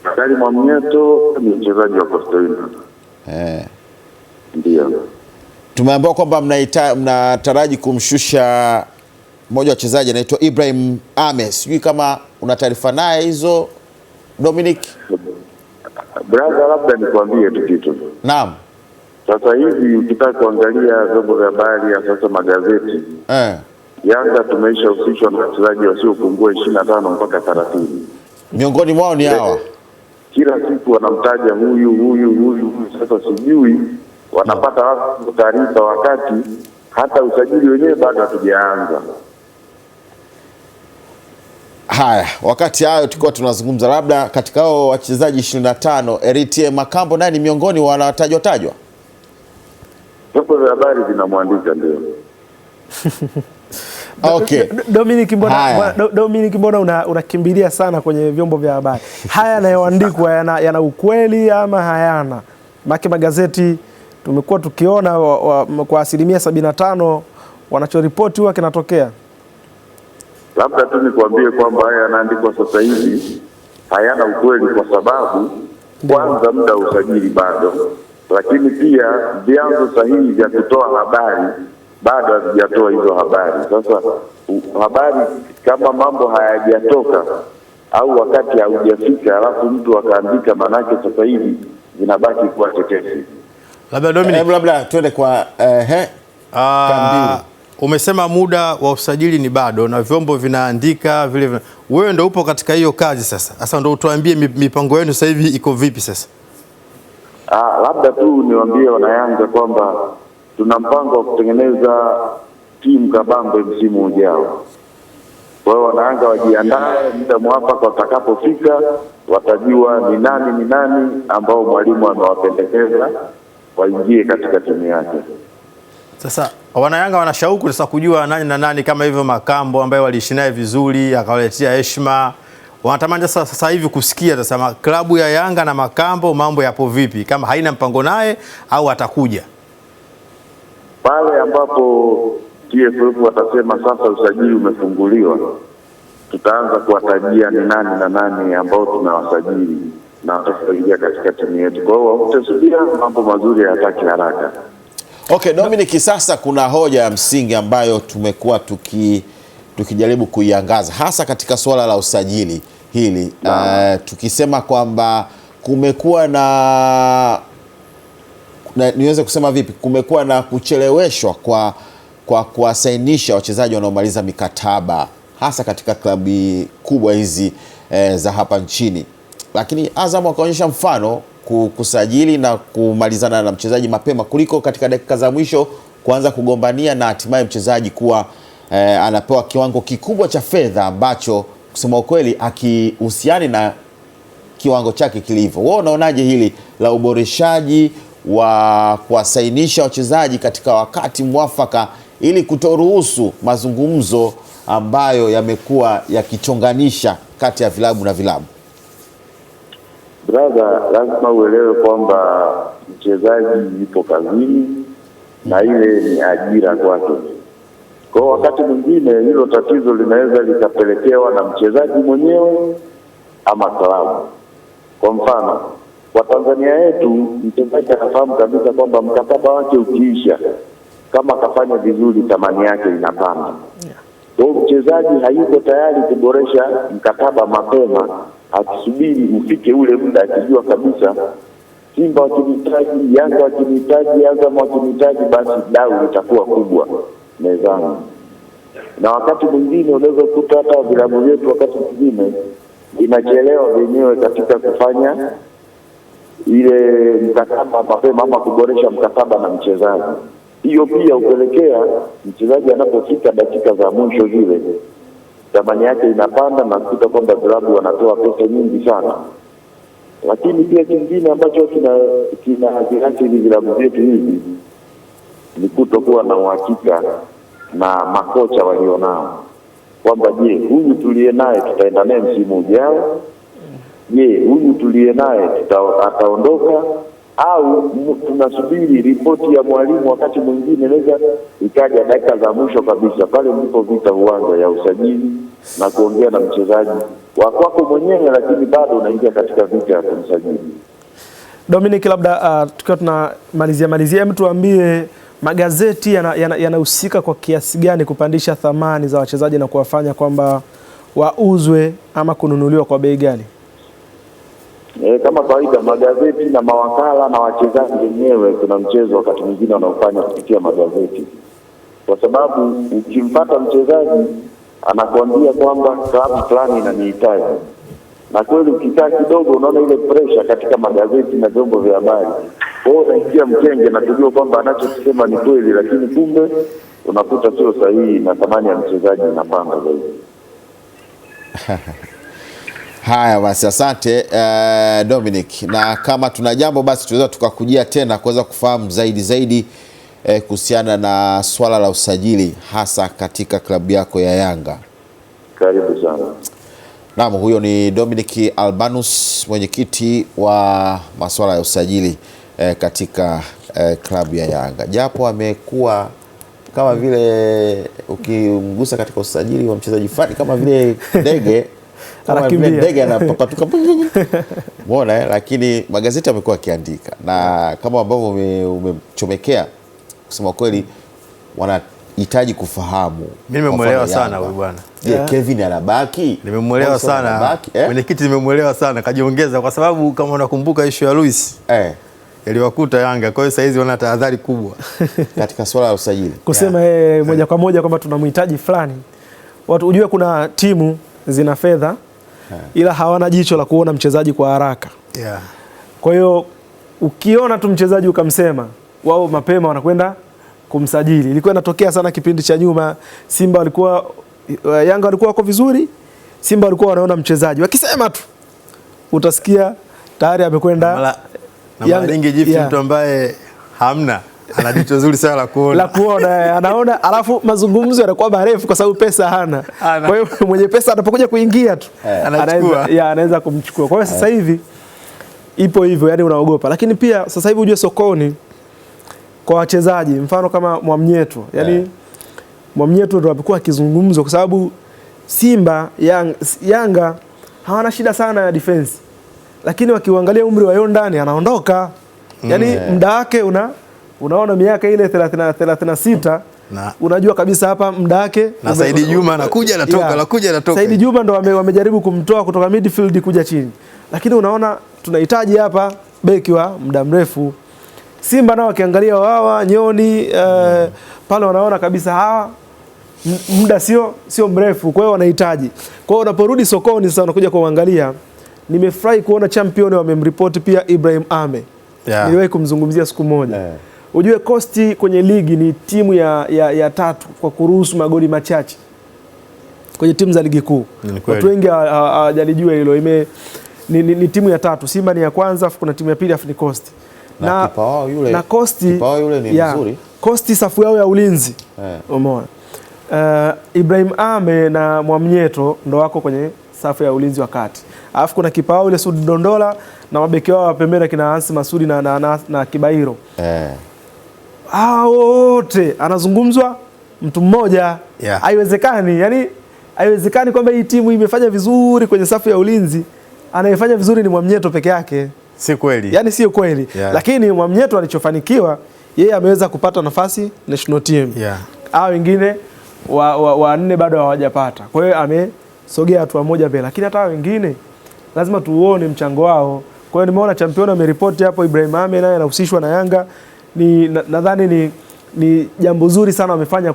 Bakari Mwamnyeto ni mchezaji wa Coastal Union. Ndio. Tumeambiwa kwamba mnataraji kumshusha mmoja wa wachezaji anaitwa Ibrahim Ame. Sijui kama una taarifa naye hizo Dominic? Brother, labda nikwambie tu kitu. Naam. Sasa hivi ukitaka kuangalia vyombo vya habari ya sasa, magazeti, Yanga tumeshahusishwa na wachezaji wasiopungua 25 mpaka 30. Miongoni mwao ni hawa. Kila siku wanamtaja huyu. Sasa sijui wanapata wapi taarifa wakati hata usajili wenyewe bado hatujaanza. Haya, wakati hayo tulikuwa tunazungumza, labda katika hao wachezaji 25 Eritie Makambo naye ni miongoni wanatajwa. Vyombo vya habari vinamwandika ndio. Okay. Dominic, mbona unakimbilia sana kwenye vyombo vya habari? Haya yanayoandikwa yana ukweli ama hayana? Maki magazeti tumekuwa tukiona kwa asilimia 75 wanachoripoti huwa kinatokea. Labda tu nikwambie kwamba haya yanaandikwa sasa hivi hayana ukweli, kwa sababu kwanza muda usajili bado, lakini pia vyanzo sahihi vya kutoa habari bado havijatoa hizo habari. Sasa habari kama mambo hayajatoka au wakati haujafika alafu mtu akaandika, manake sasa hivi zinabaki kuwa tetesi. Labda Dominic, labda tuende kwa umesema muda wa usajili ni bado na vyombo vinaandika vile. Wewe ndio upo katika hiyo kazi sasa. Sasa ndio utuambie mipango yenu sasa hivi iko vipi sasa? Labda tu niwaambie wanayanga kwamba tuna mpango wa kutengeneza timu kabambe msimu ujao. Kwa hiyo wanayanga wajiandae, muda mwafaka watakapofika watajua ni nani ambao mwalimu amewapendekeza waingie katika timu yake. Sasa wanayanga wana shauku sasa kujua nani na nani, kama hivyo Makambo ambaye waliishi naye vizuri akawaletea heshima. Wanatamani sasa hivi kusikia sasa klabu ya Yanga na Makambo mambo yapo vipi, kama haina mpango naye au atakuja. Pale ambapo TFF watasema sasa usajili umefunguliwa, tutaanza kuwatajia ni nani na nani ambao tunawasajili na wataingia katika timu yetu. Kwa hiyo utasubiri, mambo mazuri hayataki haraka. Okay, Dominic, sasa kuna hoja ya msingi ambayo tumekuwa tukijaribu kuiangaza hasa katika suala la usajili. hili tukisema kwamba kumekuwa niweze kusema vipi, kumekuwa na kucheleweshwa kwa kuwasainisha wachezaji wanaomaliza mikataba hasa katika klabu kubwa hizi za hapa nchini, lakini Azam wakaonyesha mfano kusajili na kumalizana na mchezaji mapema kuliko katika dakika za mwisho kuanza kugombania na hatimaye mchezaji kuwa anapewa kiwango kikubwa cha fedha ambacho kusema ukweli akihusiani na kiwango chake kilivyo. Wewe unaonaje hili la uboreshaji wa kuwasainisha wachezaji katika wakati mwafaka ili kutoruhusu mazungumzo ambayo yamekuwa yakichonganisha kati ya vilabu na vilabu? Brother, lazima uelewe kwamba mchezaji yupo kazini na ile ni ajira kwake. Kwa wakati mwingine hilo tatizo linaweza likapelekewa na mchezaji mwenyewe ama klabu. Kwa mfano, kwa Tanzania yetu mchezaji anafahamu kabisa kwamba mkataba wake ukiisha, kama akafanya vizuri thamani yake inapanda. Kwa mchezaji hayuko tayari kuboresha mkataba mapema, akisubiri ufike ule muda akijua kabisa Simba wakinihitaji, Yanga wakinihitaji, Azam wakinihitaji, basi dau litakuwa kubwa mezani. Na wakati mwingine unaweza kukuta hata vilabu vyetu wakati mwingine inachelewa wenyewe katika kufanya ile mkataba mapema ama kuboresha mkataba na mchezaji. Hiyo pia upelekea mchezaji anapofika dakika za mwisho zile thamani yake inapanda na kukuta kwamba vilabu wanatoa pesa nyingi sana. Lakini pia kingine ambacho kinaathiri vilabu vyetu hivi ni kutokuwa na uhakika na makocha walionao, kwamba je, huyu tuliye naye tutaenda naye msimu ujao? Je, huyu tuliye naye ataondoka au tunasubiri ripoti ya mwalimu? Wakati mwingine inaweza ikaja dakika za mwisho kabisa, pale ndipo vita uwanja ya usajili na kuongea na mchezaji wa kwako mwenyewe, lakini bado unaingia katika vita ya kumsajili. Dominic, labda tukiwa tunamalizia, mtu tuambie magazeti yanahusika kwa kiasi gani kupandisha thamani za wachezaji na kuwafanya kwamba wauzwe ama kununuliwa kwa bei gani? Kama kawaida magazeti na mawakala na wachezaji wenyewe kuna mchezo wakati mwingine wanaofanya kupitia magazeti, kwa sababu ukimpata mchezaji anakuambia kwamba klabu fulani inanihitaji, na kweli ukikaa kidogo unaona ile pressure katika magazeti na vyombo vya habari, wewe unaingia mkenge na kujua kwamba anachosema ni kweli, lakini kumbe unakuta sio sahihi na thamani ya mchezaji inapanda zaidi. Haya basi, asante Dominic, na kama tuna jambo basi tunaweza tukakujia tena kuweza kufahamu zaidi kuhusiana na swala la usajili hasa katika klabu yako ya Yanga. Karibu sana. Naam, huyo ni Dominic Albanus, mwenyekiti wa masuala ya usajili katika klabu ya Yanga. Japo amekuwa kama vile ukimgusa katika usajili wa mchezaji fulani kama vile ndege ndege anapapatuka mbona, lakini magazeti yamekuwa akiandika, na kama ambavyo umechomekea kusema kweli wanahitaji kufahamu. Mimi nimemuelewa sana huyu bwana. Kevin anabaki. Nimemuelewa sana. Mwenyekiti nimemuelewa sana, kajiongeza kwa sababu kama unakumbuka issue ya Luis iliwakuta Yanga, kwa hiyo sasa hizi wana tahadhari kubwa katika swala la usajili. Kusema moja kwa moja kwamba tunamhitaji fulani. Watu ujue kuna timu zina fedha ila hawana jicho la kuona mchezaji kwa haraka. Kwa hiyo ukiona tu mchezaji ukamsema, wao mapema wanakwenda kumsajili. Ilikuwa inatokea sana kipindi cha nyuma, Yanga walikuwa wako vizuri, Simba walikuwa wanaona mchezaji, wakisema tu utasikia tayari amekwenda. Na mara nyingi jifu mtu ambaye hamna ana jicho zuri sana la kuona anaona, alafu mazungumzo yanakuwa marefu kwa sababu pesa hana. Kwa hiyo mwenye pesa anapokuja kuingia tu anaweza kumchukua. Kwa hiyo sasa hivi ipo hivyo, yani unaogopa. Lakini pia sasa hivi ujue sokoni kwa wachezaji, mfano kama Mwamnyeto, yani Mwamnyeto ndio amekuwa akizungumzwa kwa sababu Simba Yanga hawana shida sana ya defense, lakini wakiangalia umri wa Yondani anaondoka. Yani muda wake unaona miaka ile 36 unajua kabisa hapa muda wake, na Saidi Juma anakuja anatoka. Saidi Juma ndo wamejaribu kumtoa kutoka midfield kuja chini, lakini unaona tunahitaji hapa beki wa muda mrefu. Simba nao wakiangalia Wawa Nyoni pale wanaona kabisa hawa muda sio mrefu, kwa hiyo wanahitaji. Kwa hiyo unaporudi sokoni sasa unakuja kuangalia, nimefurahi kuona champion wamemripoti pia Ibrahim Ame. Niliwahi kumzungumzia siku moja. Ujue Coast kwenye ligi ni timu ya tatu kwa kuruhusu magoli machache kwenye timu za ligi kuu. Watu wengi hawajalijua hilo. Ni timu ya tatu. Simba ni ya kwanza, afu kuna timu ya pili, afu ni Coast. Na kipa wao yule ni mzuri. Coast safu yao ya ulinzi. Umeona? Ibrahim Ame na Mwamnyeto ndo wako kwenye safu ya ulinzi wa kati. Alafu kuna kipa wao yule Sudi Dondola na mabeki wao wa pembeni kina Hansi Masudi na Kibairo. Hao wote anazungumzwa mtu mmoja. Haiwezekani. Yani haiwezekani kwamba hii timu imefanya vizuri kwenye safu ya ulinzi, anayefanya vizuri ni Mwamnyeto peke yake. Si kweli. Yani sio kweli. Lakini Mwamnyeto alichofanikiwa, yeye ameweza kupata nafasi national team. Hao wengine wanne bado hawajapata. Kwa hiyo amesogea hatua moja mbele. Lakini hata wengine lazima tuone mchango wao. Kwa hiyo nimeona champion ameripoti hapo Ibrahim Ame naye anahusishwa na Yanga. Nadhani ni jambo zuri sana wamefanya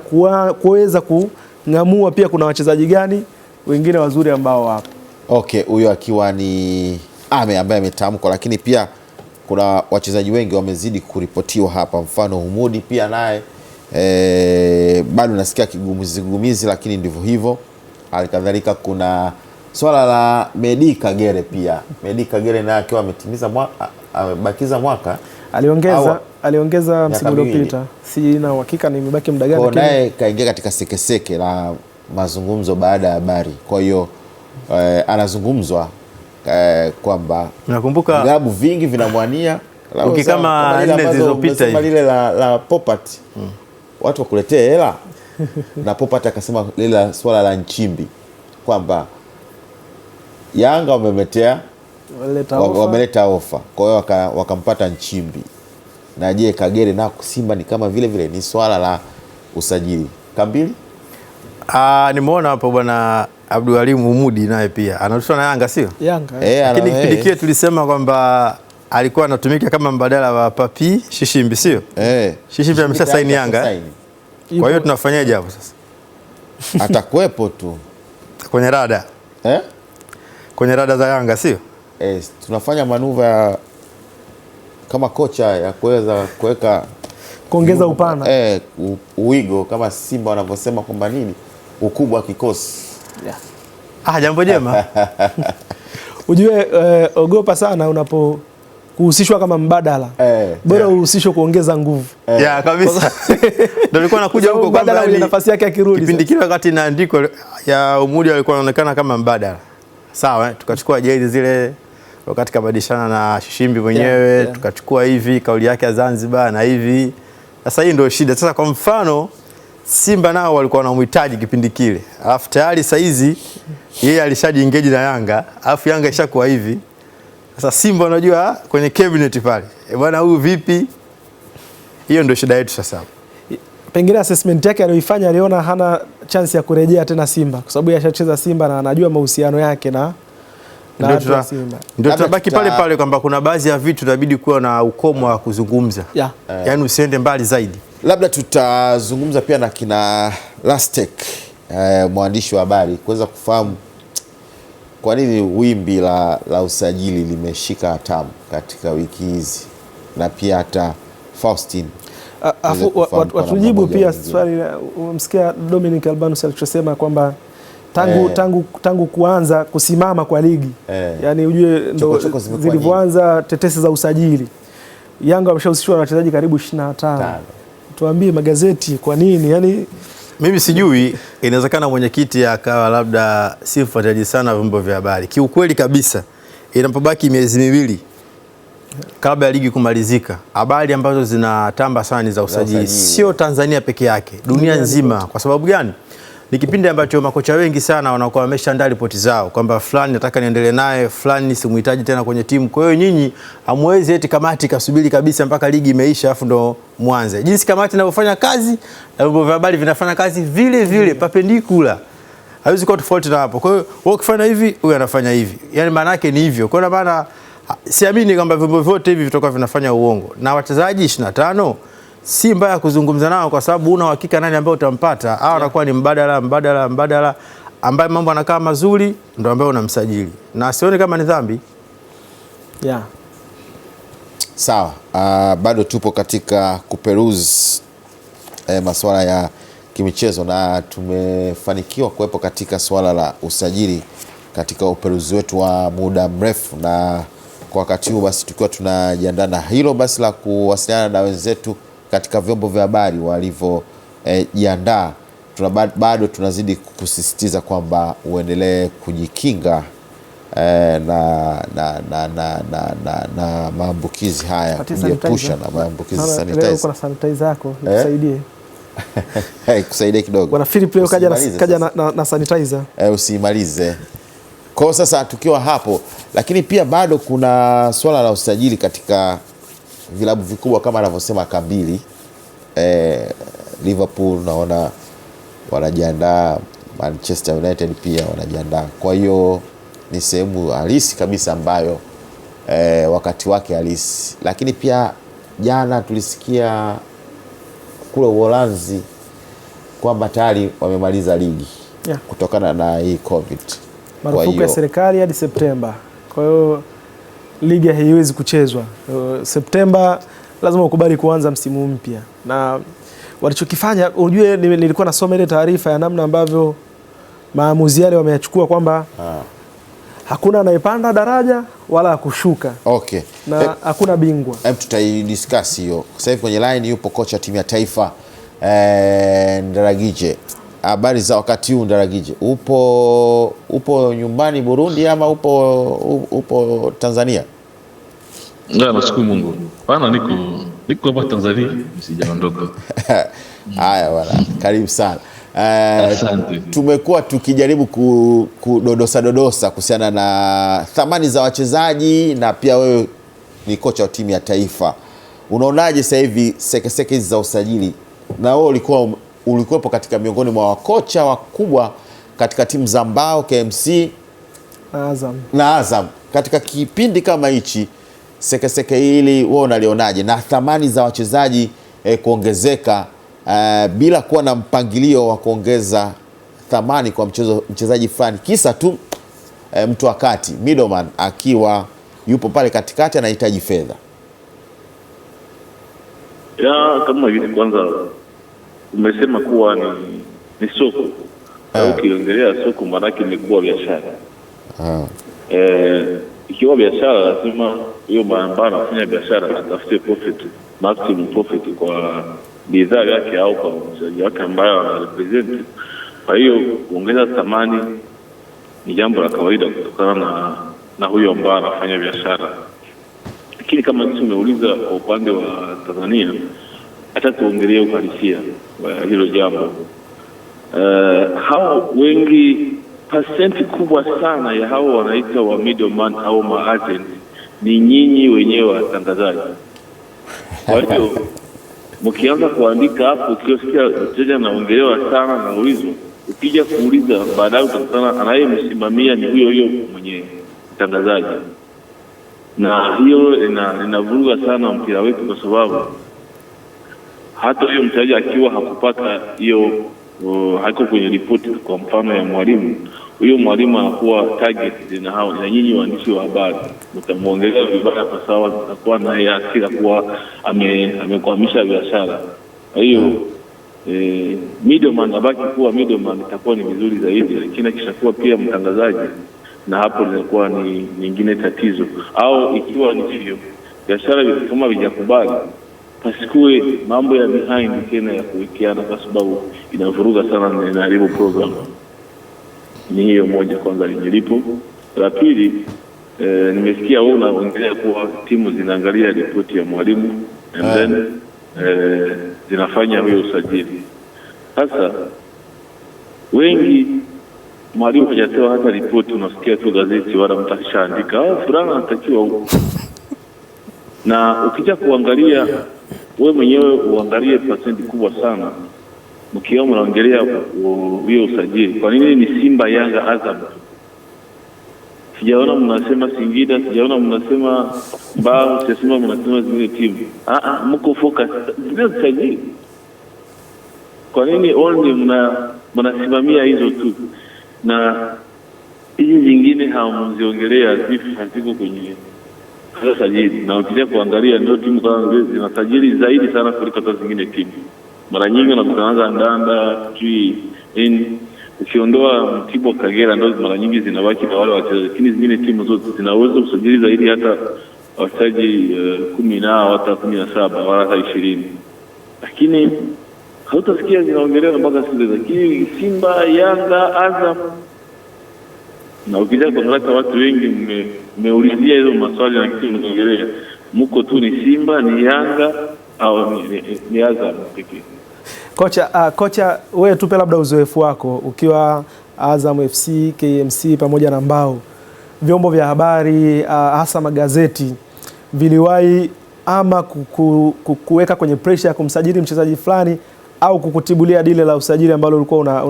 kuweza kung'amua pia kuna wachezaji gani wengine wazuri ambao wapo. Okay, huyo akiwa ni Ame ambaye ametamkwa, lakini pia kuna wachezaji wengi wamezidi kuripotiwa hapa, mfano Humudi pia naye bado nasikia kigumizi, lakini ndivyo hivyo. Halikadhalika kuna swala la Medi Kagere pia. Medi Kagere naye akiwa amebakiza mwaka, aliongeza msimu uliopita. Sina uhakika ni imebaki muda gani, lakini naye kaingia katika sekeseke la mazungumzo baada ya habari. Kwa hiyo anazungumzwa kwamba nakumbuka vilabu vingi vinamwania kama 4 zilizopita hivi lile la Popat watu wakuletee hela na Popat akasema lile swala la Nchimbi kwamba Yanga wameleta ofa, kwa hiyo wakampata Nchimbi. Na je, Kagere na Simba ni kama vile ni swala la usajili Kambili? Nimeona hapo bwana Abdul Halim Humudi naye pia anarushwa na Yanga, sio? Yanga. Lakini kipindi kile tulisema kwamba alikuwa anatumika kama mbadala wa Papi Shishimbi, sio? Shishimbi amesha saini Yanga. Kwa hiyo tunafanyaje hapo sasa? Atakuepo tu kwenye rada. Kwenye rada za Yanga, sio? Tunafanya manuva kama kocha ya kuweza kuongeza upana. Uwigo kama Simba wanavyosema kwamba nini? Ukubwa wa kikosi. Jambo jema. Ujue ogopa sana unapokuhusishwa kama mbadala. Bora uhusishwe kuongeza nguvu. Kabisa. Ndio nilikuwa nakuja huko kwa mbadala nafasi yake akirudi. Kipindi kile wakati inaandikwa ya Humudi alikuwa anaonekana kama mbadala. Sawa, tukachukua jezi zile wakati kabadilishana na Shishimbi mwenyewe, tukachukua hivi kauli yake ya Zanzibar na hivi. Sasa hii ndio shida. Sasa kwa mfano Simba nao walikuwa wanamhitaji kipindi kile. Alafu tayari saa hizi yeye alishajiengage na Yanga, alafu Yanga ishakuwa hivi. Sasa Simba unajua kwenye cabinet pale. Bwana huyu vipi? Hiyo ndio shida yetu sasa. Pengine assessment yake aliyoifanya aliona hana chance ya kurejea tena Simba kwa sababu yashacheza Simba na anajua mahusiano yake na Simba. Ndio tutabaki pale kwamba kuna baadhi ya vitu inabidi kuwa na ukomo wa kuzungumza. Yaani usiende mbali zaidi. Labda tutazungumza pia na kina Lastek, mwandishi wa habari, kuweza kufahamu kwa nini wimbi la usajili limeshika hatamu katika wiki hizi, na pia hata Faustin watujibu pia swali. Umsikia Dominic Albanus alichosema kwamba tangu kuanza kusimama kwa ligi yani ujue ndo zilivyoanza tetesi za usajili, Yanga wameshahusishwa na wachezaji karibu 25. Tuambie magazeti kwa nini? Yani mimi sijui, inawezekana mwenyekiti akawa labda si mfuatiliaji sana vyombo vya habari. Kiukweli kabisa inapobaki miezi miwili kabla ya ligi kumalizika, habari ambazo zinatamba sana ni za usajili. Sio Tanzania peke yake, dunia nzima. Kwa sababu gani? ni kipindi ambacho makocha wengi sana wanakuwa wameshaandaa ripoti zao kwamba fulani nataka niendelee naye, fulani simuhitaji tena kwenye timu. Kwa hiyo nyinyi hamwezi eti kamati kasubiri kabisa mpaka ligi imeisha afu ndo mwanze. Jinsi kamati inavyofanya kazi na vyombo vya habari vinafanya kazi vile vile perpendicular. Haiwezi kuwa tofauti na hapo. Kwa hiyo wewe ukifanya hivi, huyu anafanya hivi. Yaani maana yake ni hivyo. Kwa maana siamini kwamba vyombo vyote hivi vitakuwa vinafanya uongo. Na wachezaji 25 si mbaya kuzungumza nao kwa sababu una uhakika nani ambaye utampata. Hao wanakuwa ni mbadala ambaye mambo anakaa mazuri ndio ambaye unamsajili. Na sioni kama ni dhambi. Yeah. Sawa. Bado tupo katika kuperuse masuala ya kimichezo na tumefanikiwa kuwepo katika swala la usajili katika uperuzi wetu wa muda mrefu, na kwa wakati huu basi tukiwa tunajiandaa na hilo basi la kuwasiliana na wenzetu katika vyombo vya habari walivyojiandaa, bado tunazidi kusisitiza kwamba uendelee kujikinga na maambukizi haya, kujiepusha na maambukizi. Sanitizer yako ikusaidie. Kusaidia kidogo. Bwana Philip leo kaja na sanitizer. Usimalize. Kwa sasa tukiwa hapo, lakini pia bado kuna swala la usajili katika vilabu vikubwa kama anavyosema Kambili. Liverpool naona wanajiandaa, Manchester United pia wanajiandaa. Kwa hiyo ni sehemu halisi kabisa ambayo wakati wake halisi. Lakini pia jana tulisikia kule Uholanzi kwamba tayari wamemaliza ligi kutokana na hii COVID. Marufuku ya serikali hadi Septemba. Kwa hiyo ligi haiwezi kuchezwa. Septemba lazima ukubali kuanza msimu mpya. Na walichokifanya, unajua nilikuwa nasoma ile taarifa ya namna ambavyo maamuzi yale wameyachukua kwamba hakuna anayepanda daraja wala kushuka. Okay. Na hakuna bingwa. Tutaidiscuss hiyo. Sasa hivi kwenye line yupo kocha timu ya taifa Ndaragije. Habari za wakati huu Ndaragije? Upo nyumbani Burundi ama upo Tanzania? Nashukuru Mungu. Bana niko hapa Tanzania, sijaondoka. Haya bwana, karibu sana. Asante. Tumekuwa tukijaribu kudodosa kuhusiana na thamani za wachezaji, na pia wewe ni kocha wa timu ya taifa. Unaonaje sasa hivi sekeseke hizi za usajili? Na wewe ulikuwepo katika miongoni mwa wakocha wakubwa katika timu za Mbao, KMC na Azam. Katika kipindi kama hichi, sekeseke hili wewe unalionaje, na thamani za wachezaji kuongezeka bila kuwa na mpangilio wa kuongeza thamani kwa mchezaji fulani, kisa tu mtu wakati middleman akiwa yupo pale katikati anahitaji fedha? Kama hivi, kwanza umesema kuwa ni soko. Ukiongelea soko maana yake ni kuwa biashara. Ikiwa biashara lazima hiyo ambaye anafanya biashara atafute profit, maximum profit kwa bidhaa yake au kwa mchezaji wake ambaye anarepresent. Kwa hiyo kuongeza thamani ni jambo la kawaida kutokana na huyo ambaye anafanya biashara. Lakini kama jinsi umeuliza kwa upande wa Tanzania, hata tuongelee uhalisia wa hilo jambo. Hao wengi, percent kubwa sana ya hao wanaita wa middleman au maagent ni nyinyi wenyewe watangazaji. Kwa hiyo mkianza kuandika hapo, ukiosikia mteja anaongelewa sana na ulizo, ukija kuuliza baadaye utakutana anayemsimamia ni huyo mwenye mtangazaji. Na hiyo inavuruga sana mpira wetu, kwa sababu hata huyo mteja akiwa hakupata hiyo haiko kwenye ripoti kwa mfano ya mwalimu, huyo mwalimu anakuwa target na nyinyi waandishi wa habari, mtamuongelea vibaya kwa sababu atakuwa naye hasira kuwa amekwamisha biashara. Kwa hiyo middleman abaki kuwa middleman, itakuwa ni vizuri zaidi, lakini akishakuwa pia mtangazaji, na hapo linakuwa ni nyingine tatizo. Au ikiwa ni hivyo biashara kama vijakubali, pasikue mambo ya behind tena ya kuwekeana, kwa sababu inavuruga sana na inaharibu program. Ni hiyo moja kwanza nilipo. La pili, nimesikia wewe unaongelea kuwa timu zinaangalia ripoti ya mwalimu and then zinafanya huyo usajili. Sasa wengi mwalimu hajatoa hata ripoti, unasikia tu gazeti wala mtu akishaandika fulana anatakiwa huko. Na ukija kuangalia wewe mwenyewe uangalie pasenti kubwa sana mkiwa mnaongelea hiyo usajili. Kwa nini ni Simba, Yanga, Azam? Sijaona mnasema Singida, sijaona mnasema Mbao, sijaona mnasema zile timu. Mko focus zile usajili. Kwa nini only mnasimamia hizo tu na hizi zingine hamziongelea, haziko kwenye sajili? Na ukija kuangalia ndio timu kama hizo zinasajili zaidi sana kuliko hata zingine timu. Mara nyingi unakutana Ndanda, ukiondoa Mtibwa, Kagera ndio mara nyingi zinabaki na wale wachezaji, lakini zingine timu zote zinaweza kusajili zaidi hata wachezaji 10 na hata 17 wala hata 20. Lakini hautasikia zinaongelewa mpaka sasa. Lakini Simba, Yanga, Azam, na ukija kuangalia watu wengi mmeulizia hizo maswali na kitu mnaongelea, mko tu ni Simba, ni Yanga au ni Azam pekee. Kocha, wewe tupe labda uzoefu wako ukiwa Azam FC, KMC pamoja na Mbao. Vyombo vya habari hasa magazeti viliwahi ama kuweka kwenye pressure ya kumsajili mchezaji fulani au kukutibulia dile la usajili ambalo ulikuwa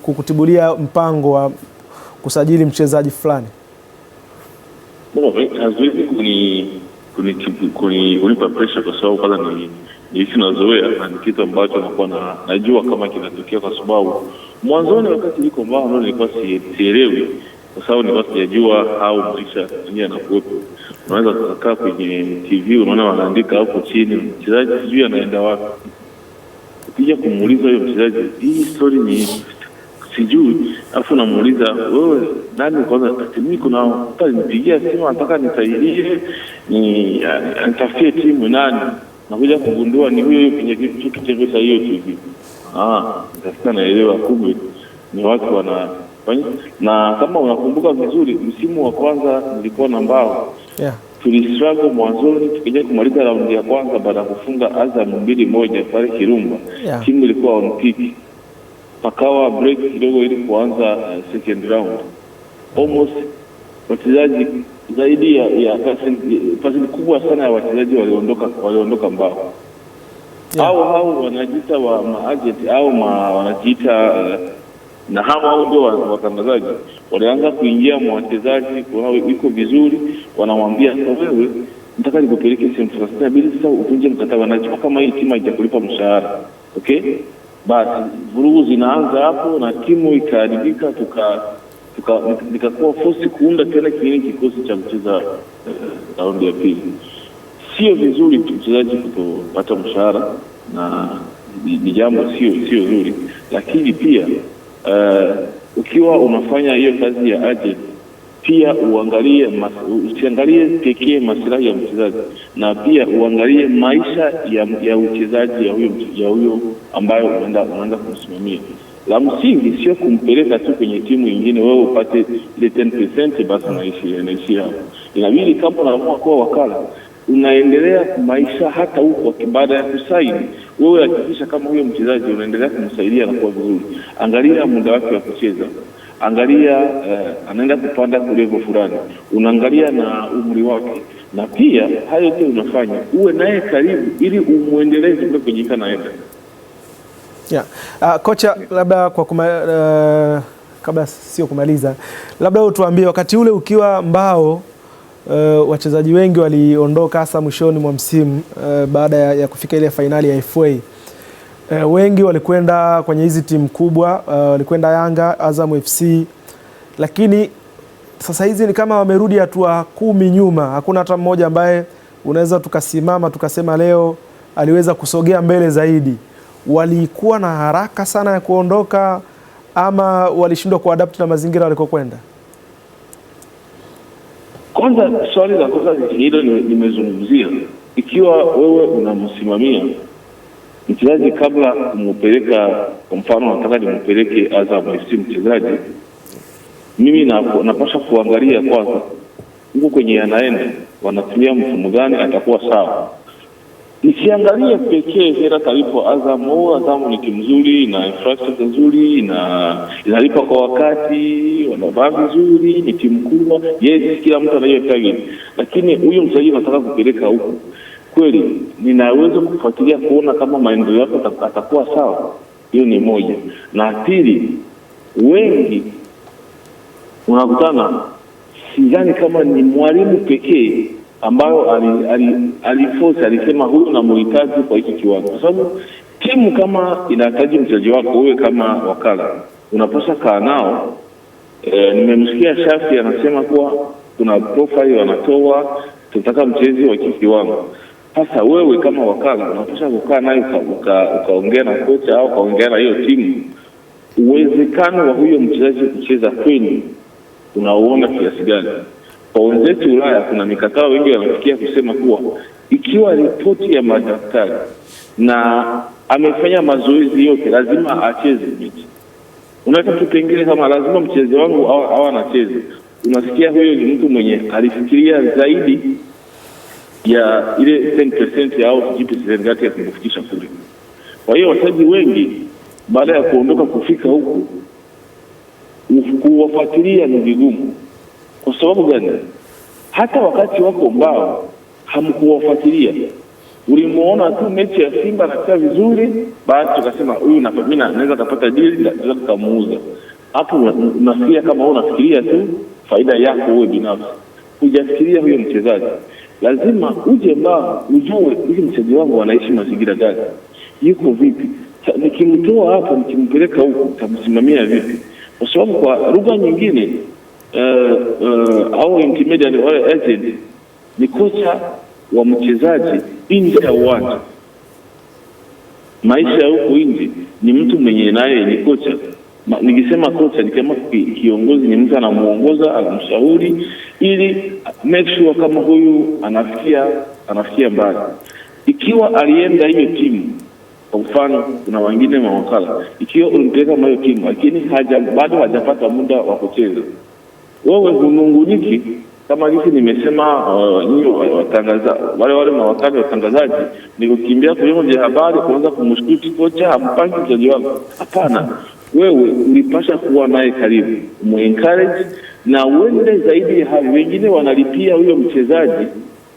kukutibulia mpango wa kusajili mchezaji fulani? Haziwezi kunipa pressure kwa sababu kwanza ni nazoea na ni kitu ambacho nakuwa najua kama kinatokea, kwa sababu mwanzoni wakati niko Mbao nilikuwa sielewi, kwa sababu nilikuwa sijajua au maisha yenyewe yanakuwepo. Unaweza kukaa kwenye TV unaona wanaandika hapo chini mchezaji sijui anaenda wapi, ukija kumuuliza huyo mchezaji hii story ni sijui, afu namuuliza wewe nani kwanza? Mimi kuna mtu alinipigia simu nataka nisaidie nitafutie timu nani, nakuja kugundua ni huyo kwenye kitengo cha hiyo TV. Nitafuta naelewa kumbe ni watu wanafanya. Na kama unakumbuka vizuri msimu wa kwanza nilikuwa na Mbao, tulistruggle mwanzoni, tukija kumaliza raundi ya kwanza baada ya kufunga Azam 2-1 pale Kirumba, timu ilikuwa on peak. Pakawa break kidogo ili kuanza second round. Almost wachezaji zaidi ya pasenti kubwa sana ya wachezaji waliondoka Mbao. Hao wanajiita wa maagent au wanajiita na hao ndio watangazaji walianza kuingia mwa wachezaji kwa iko vizuri, wanamwambia wewe nataka nikupeleke sehemu fulani, bila sasa uvunje mkataba na kama hii timu haijakulipa mshahara. Okay? Basi vurugu zinaanza hapo na timu ikaharibika, nikakuwa force kuunda tena kikosi cha kucheza raundi ya pili. Sio vizuri mchezaji kutopata mshahara na ni jambo sio zuri, lakini pia ukiwa unafanya hiyo kazi ya agent pia usiangalie pekee maslahi ya mchezaji, na pia uangalie maisha ya uchezaji ya huyo ambayo unaanza kumsimamia. La msingi sio kumpeleka tu kwenye timu nyingine wewe upate ile 10% basi naishi hapo. Inabidi kama unaamua kuwa wakala unaendelea maisha hata huko baada ya kusaini, wewe hakikisha kama huyo mchezaji unaendelea kumsaidia na kuwa vizuri. Angalia muda wake wa kucheza, angalia anaenda kupanda kwa level fulani, unaangalia na umri wake, na pia hayo yote unafanya uwe naye karibu ili umuendeleze kwenye kanaenda. Kocha, labda kwa kabla sio kumaliza, labda utuambie wakati ule ukiwa Mbao, wachezaji wengi waliondoka hasa mwishoni mwa msimu baada ya kufika ile fainali ya FA. Wengi walikwenda kwenye hizi timu kubwa, walikwenda Yanga, Azam FC, lakini sasa hizi ni kama wamerudi hatua 10 nyuma. Hakuna hata mmoja ambaye unaweza tukasimama tukasema leo aliweza kusogea mbele zaidi. Walikuwa na haraka sana ya kuondoka ama walishindwa kuadapt na mazingira walikokwenda? Kwanza swali la kwanza hilo nimezungumzia. Ikiwa wewe unamsimamia mchezaji kabla kumpeleka, kwa mfano nataka nimpeleke Azam FC mchezaji, mimi napasha kuangalia kwanza huko kwenye anaenda wanatumia mfumo gani, atakuwa sawa. nisiangalie pekee hela talipo Azam. Azam ni timu nzuri na infrastructure nzuri na inalipa kwa wakati, wanavaa vizuri, ni timu kubwa. Yes, kila mtu anayo target, lakini huyo mchezaji anataka kupeleka huko, kweli ninaweza kufuatilia kuona kama maendeleo yake atakuwa sawa? Hiyo ni moja. Na pili, wengi unakutana, sidhani kama ni mwalimu pekee ambayo alisema huyu na muhitaji kwa hiki kiwango, kwa sababu timu kama inahitaji mchezaji wako, wewe kama wakala unapaswa kaa nao. Nimemsikia Shafi anasema kuwa kuna profile wanatoa, tunataka mchezaji wa hiki kiwango. Sasa wewe kama wakala unapaswa kukaa naye ukaongea na kocha au ukaongea na hiyo timu, uwezekano wa huyo mchezaji kucheza kweli unaoona kiasi gani. Kwa wenzetu Ulaya kuna mikataba wengi wanafikia kusema kuwa ikiwa ripoti ya madaktari na amefanya mazoezi yote lazima acheze mechi. Unaweza kipengele kama lazima mchezaji wangu au anacheza, unasikia huyo ni mtu mwenye alifikiria zaidi ya ile 10% au 10% gati ya kumfikisha kule. Kwa hiyo wachezaji wengi baada ya kuondoka kufika huku kuwafuatilia ni vigumu. Kwa sababu gani? Hata wakati wako mbao hamkuwafuatilia. Ulimuona tu mechi ya Simba anacheza vizuri, basi tukasema huyu mimi naweza kupata deal, naweza kumuuza. Hapo unasikia kama wewe unafikiria tu faida yako wewe binafsi. Hujafikiria huyo mchezaji. Lazima uje mbao ujue hivi mchezaji wangu anaishi mazingira gani, yuko vipi, nikimtoa hapo nikimpeleka huko nitamsimamia vipi. Kwa sababu kwa lugha nyingine au intermediate wale agent ni kocha wa mchezaji nje ya uwanja. Maisha huko nje ni mtu mwenye naye ni kocha. Nikisema kocha ni kama kiongozi, ni mtu anamuongoza, anamshauri ili make sure kama huyu anafikia mbali. Ikiwa alienda hiyo timu, kwa mfano kuna wengine mawakala, ikiwa ulimpeleka hiyo timu lakini bado hajapata muda wa kucheza, wewe hununguniki kama hivi nimesema. Wale mawakala watangazaji ni kukimbia kwa vyombo vya habari kuanza kumshuti kocha hampangi mchezaji wako. Hapana, wewe ulipasha kuwa naye karibu, muencourage na uende zaidi ya hapo. Wengine wanalipia huyo mchezaji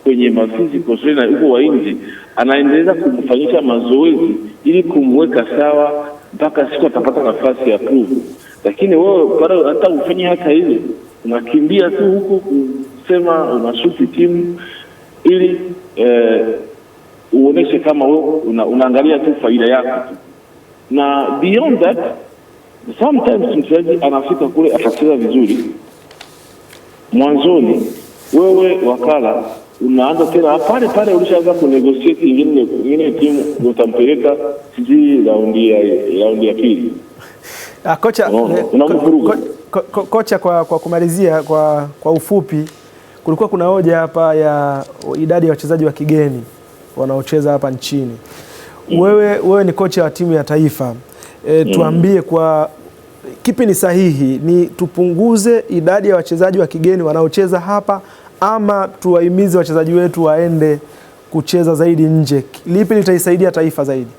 kwenye physical trainer huko wa nje, anaendeleza kumfanyisha mazoezi ili kumweka sawa mpaka siku atapata nafasi ya prove. Lakini wewe bado hata ufanye hata hivyo, unakimbia tu huko kusema unashuti timu ili uoneshe kama wewe unaangalia tu faida yako. Na beyond that, sometimes mchezaji anafika kule atacheza vizuri mwanzoni, wewe wakala unaanza tena pale ulishaanza kunegotiate ingine timu utampeleka siji raundi ya pili. Kocha, kocha kwa kumalizia kwa ufupi, kulikuwa kuna hoja hapa ya idadi ya wachezaji wa kigeni wanaocheza hapa nchini. Wewe ni kocha wa timu ya taifa. Tuambie kwa kipi ni sahihi, ni tupunguze idadi ya wachezaji wa kigeni wanaocheza hapa ama tuwahimize wachezaji wetu waende kucheza zaidi nje? Lipi litaisaidia taifa zaidi?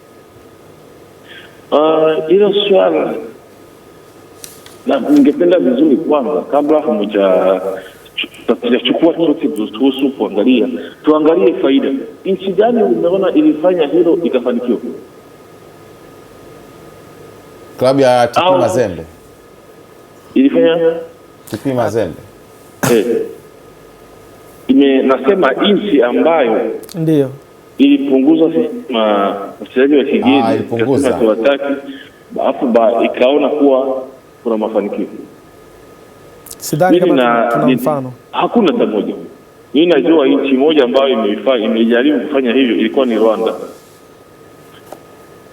Hilo swala na ningependa vizuri kwanza kabla hatujachukua chochote kuhusu kuangalia, tuangalie faida. Nchi gani umeona ilifanya hilo ikafanikiwa? Klabu ya TP Mazembe ilifanya TP Mazembe. Nasema nchi ambayo ndio ilipunguza wachezaji wa kigeni, ilipunguza tuwataki, alafu ikaona kuwa kuna mafanikio. Sidhani kama tuna mfano. Hakuna hata moja. Mimi najua nchi moja ambayo imejaribu kufanya hivyo, ilikuwa ni Rwanda.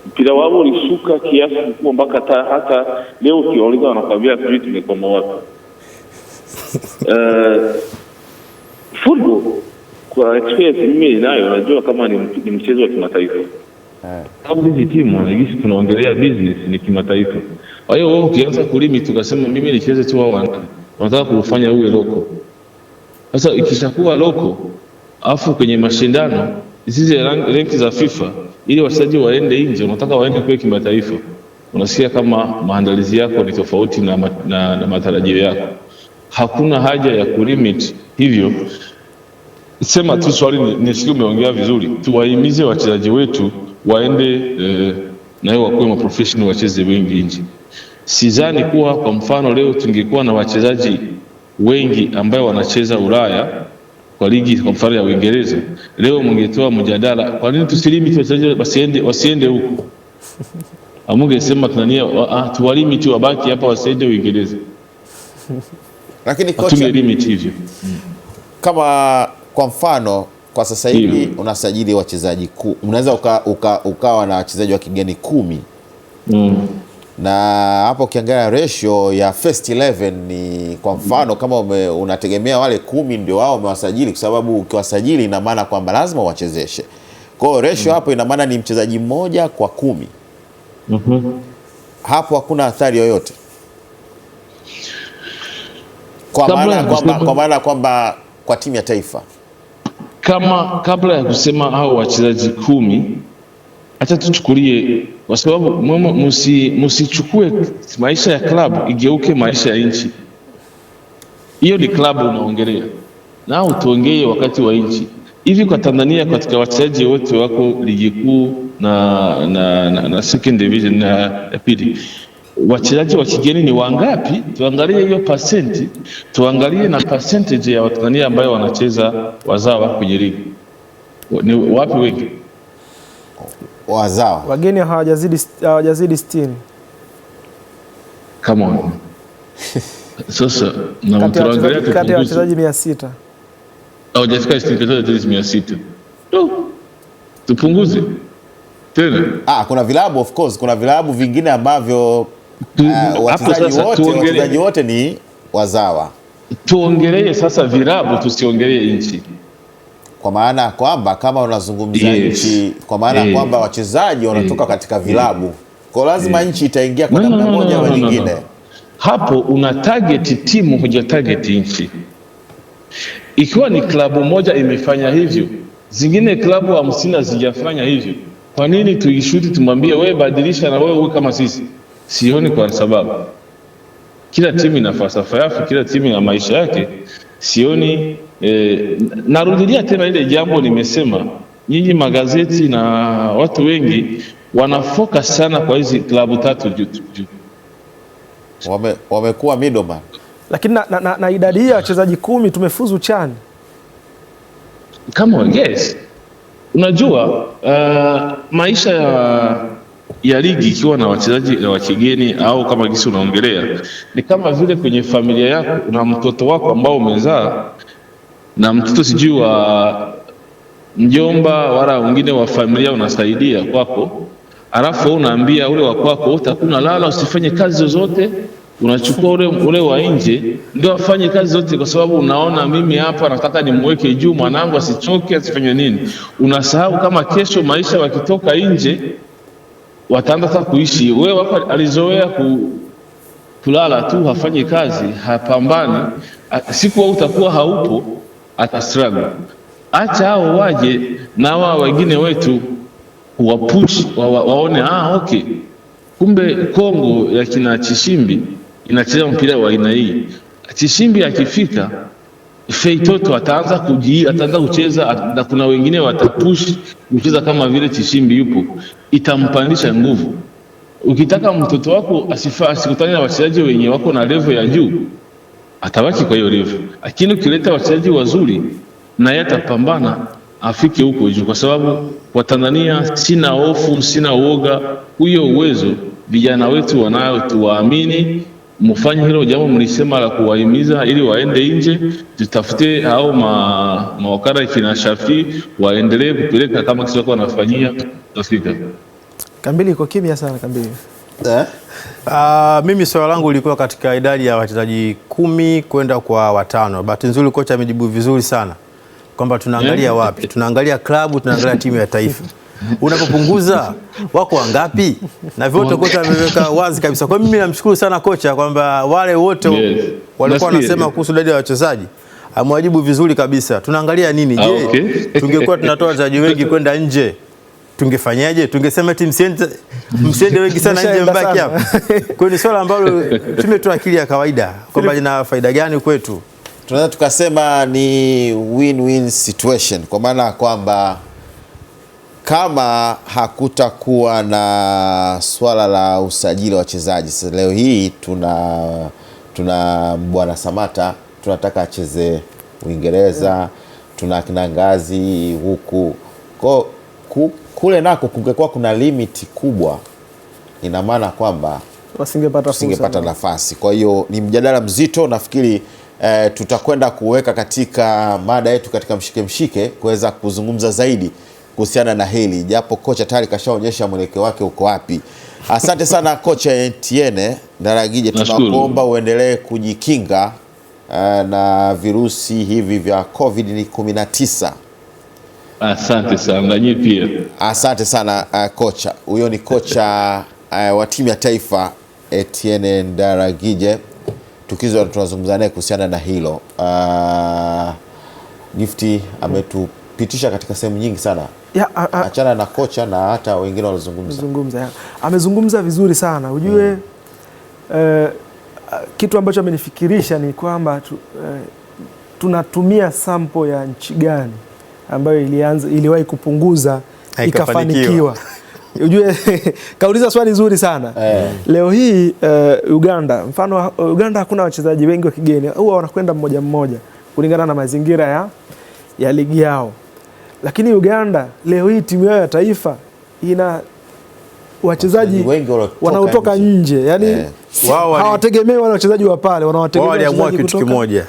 Mpira wao ulishuka kiasi kikubwa mpaka hata leo ukiuliza wanakwambia treatment tumekoma wapi. Football kwa experience mimi ninayo, najua kama ni mchezo wa kimataifa. Sababu hizi timu wanajisi tunaongelea business ni kimataifa. Kwa hiyo wewe ukianza kulimit tukasema mimi nicheze tu wao wanataka kufanya uwe loko. Sasa ikishakuwa loko afu kwenye mashindano zile ranki za FIFA ili wachezaji waende nje, unataka waende kwa kimataifa, unasikia kama maandalizi yako ni tofauti na matarajio yako. Hakuna haja ya kulimit hivyo. Sema tu swali ni umeongea vizuri, tuwahimize wachezaji wetu waende na wao wakuwe maprofessional, wacheze wengi nje. Sidhani kuwa kwa mfano leo tungekuwa na wachezaji wengi ambao wanacheza Ulaya kwa ligi kwa mfano ya Uingereza, leo mngetoa mjadala kwa nini tusilimit wachezaji wasiende huko. Amungesema tunania tuwalimit wabaki hapa wasiende Uingereza. Lakini kocha limit hivyo. Kama kwa mfano kwa sasa hivi unasajili wachezaji unaweza ukawa na wachezaji wa kigeni 10. Na hapo ukiangalia ratio ya first 11 ni kwa mfano kama unategemea wale 10 ndio wao umewasajili, kwa sababu ukiwasajili ina maana kwamba lazima wachezeshe. Kwa hiyo ratio hapo ina maana ni mchezaji mmoja kwa 10. Hapo hakuna athari yoyote. Kwa maana kwamba kwa timu ya taifa kabla ya kusema hao wachezaji 10, acha tuchukulie, kwa sababu msichukue maisha ya klabu igeuke maisha ya nchi. Hiyo ni klabu unaongelea, na utuongee wakati wa nchi. Hivi kwa Tanzania katika wachezaji wote wako ligi kuu na second division na pili, wachezaji wa kigeni ni wangapi? Tuangalie hiyo percent, tuangalie na percentage ya Watanzania ambao wanacheza wazawa kwenye ligi. Ni wapi wengi? Wazawa. Wageni hawajazidi 60. Come on. Sasa na tuangalia kati ya wachezaji 600. Hawajafika 600. Tupunguze. Tena. Kuna vilabu of course, kuna vilabu vingine ambavyo wachezaji wote ni wazawa. Tuongelee sasa vilabu, tusiongelee nchi. Kwa maana kwamba kama unazungumza nchi, kwa maana kwamba wachezaji wanatoka katika vilabu, kwa lazima nchi itaingia kwa namna moja au nyingine. Hapo una target timu, huja target nchi. Ikiwa ni klabu moja imefanya hivyo, zingine klabu 50 hazijafanya hivyo, kwa nini tuishuti tumwambie wewe badilisha na wewe uwe kama sisi? Sioni, kwa sababu kila timu ina falsafa yake, kila timu ina maisha yake. Sioni narudilia tena ile jambo nimesema, nyinyi magazeti na watu wengi wanafocus sana kwa hizi klabu 3 juu. Wamekuwa middleman. Lakini na idadi hii ya wachezaji 10 tumefuzu CHAN. Come on, yes. Unajua maisha ya ligi ikiwa na wachezaji wa kigeni au kama gisi unaongelea, ni kama vile kwenye familia yako una mtoto wako ambao umezaa na mtoto sijui wa mjomba wala wengine wa familia unasaidia kwako, alafu unaambia ule wa kwako utakuna lala usifanye kazi zozote, unachukua ule wa nje ndio afanye kazi zote, kwa sababu unaona mimi hapa nataka nimweke juu mwanangu asichoke asifanye nini. Unasahau kama kesho maisha wakitoka nje wataanza sasa kuishi. Wewe wako alizoea kulala tu, hafanye kazi, hapambani, siku wewe utakuwa haupo atastruggle. Acha hao waje na wao wengine wetu wapush waone okay, kumbe Kongo ya kina Chishimbi inacheza mpira wa aina hii. Chishimbi akifika Feitoto ataanza kucheza, na kuna wengine watapush kucheza kama vile Chishimbi yupo, itampandisha nguvu. Ukitaka mtoto wako asikutane na wachezaji wenye wako na level ya juu, atabaki kwa hiyo level. Lakini ukileta wachezaji wazuri, na yeye atapambana afike huko juu, kwa sababu kwa Tanzania sina hofu, sina uoga, huyo uwezo vijana wetu wanayo. Tuwaamini, mfanye hilo jambo mlisema la kuwahimiza ili waende nje. Tutafute hao mawakala kina Shafi waendelee kupeleka kama kisha wanafanyia Afrika. Kambili iko kimya sana Kambili. Mimi swali langu lilikuwa katika idadi ya wachezaji 10 kwenda kwa 5. Bahati nzuri kocha amejibu vizuri sana kwamba tunaangalia wapi, tunaangalia klabu, tunaangalia timu ya taifa. Unapopunguza wako wangapi? Na vyote kocha ameweka wazi kabisa. Kwa mimi namshukuru sana kocha kwamba wale wote walikuwa wanasema kuhusu idadi ya wachezaji Amwajibu vizuri kabisa. Tunaangalia nini? Je, okay. Tungekuwa tunatoa wachezaji wengi kwenda nje, tungefanyaje? Tungesema eti msiende wengi sana nje, mbaki hapa. Kwa ni swala ambalo tumetoa akili ya kawaida kwamba lina faida gani kwetu. Tunaweza tukasema ni win-win situation, kwa maana kwamba kama hakutakuwa na swala la usajili wa wachezaji, leo hii tuna Bwana Samata tunataka acheze Uingereza, tuna kina Ngazi huku. Kwa kule nako kungekuwa kuna limit kubwa, ina maana kwamba wasingepata nafasi. Kwa hiyo ni mjadala mzito, nafikiri tutakwenda kuweka katika mada yetu katika mshike kuweza kuzungumza zaidi kuhusiana na hili, japo kocha tayari kashaonyesha mwelekeo wake uko wapi. Asante sana kocha Etienne Ndaragije, tunakuomba uendelee kujikinga na virusi hivi vya COVID-19. Asante sana na nyinyi pia. Asante sana kocha. Huyo ni kocha wa timu ya taifa Etienne Ndaragije, tukizo tunazungumza naye kuhusiana na hilo. Gifty ametupitisha katika sehemu nyingi sana. Achana na kocha na hata wengine walizungumza. Amezungumza vizuri sana. Ujue kitu ambacho amenifikirisha ni kwamba tunatumia sample ya nchi gani ambayo iliwahi kupunguza ikafanikiwa. Ujue kauliza swali zuri sana. Leo hii Uganda, mfano Uganda hakuna wachezaji wengi wa kigeni, huwa wanakwenda mmoja mmoja kulingana na mazingira ya ligi yao. Lakini Uganda leo hii timu yao ya taifa ina wachezaji wanaotoka nje. Yaani hawategemei wale wachezaji wa pale, wanawategemea waliamua kitu kimoja.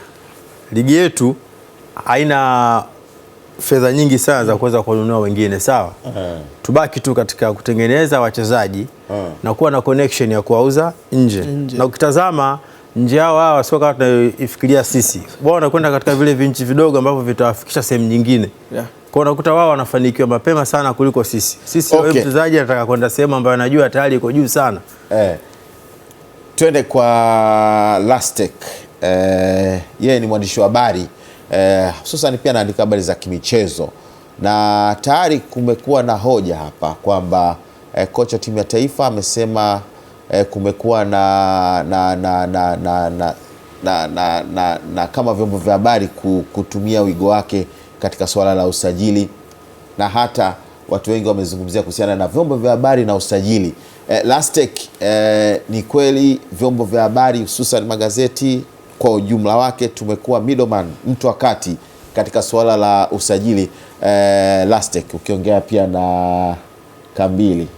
Ligi yetu haina fedha nyingi sana za kuweza kununua wengine, sawa? Tubaki tu katika kutengeneza wachezaji na kuwa na connection ya kuwauza nje. Na ukitazama nje yao hawa sio kama tunaifikiria sisi. Wao wanakwenda katika vile vinchi vidogo ambavyo vitawafikisha sehemu nyingine. Kwa unakuta wao wanafanikiwa mapema sana kuliko sisi. Sisi okay. Mchezaji anataka kwenda sehemu ambayo anajua tayari iko juu sana. Twende kwa Lastek. Yeye ni mwandishi wa habari, hususan pia anaandika habari za kimichezo, na tayari kumekuwa na hoja hapa kwamba kocha timu ya taifa amesema kumekuwa na kama vyombo vya habari kutumia wigo wake katika swala la usajili, na hata watu wengi wamezungumzia kuhusiana na vyombo vya habari na usajili. Lastek, ni kweli vyombo vya habari hususan magazeti kwa ujumla wake tumekuwa middleman, mtu wa kati katika swala la usajili? Lastek, ukiongea pia na Kambili.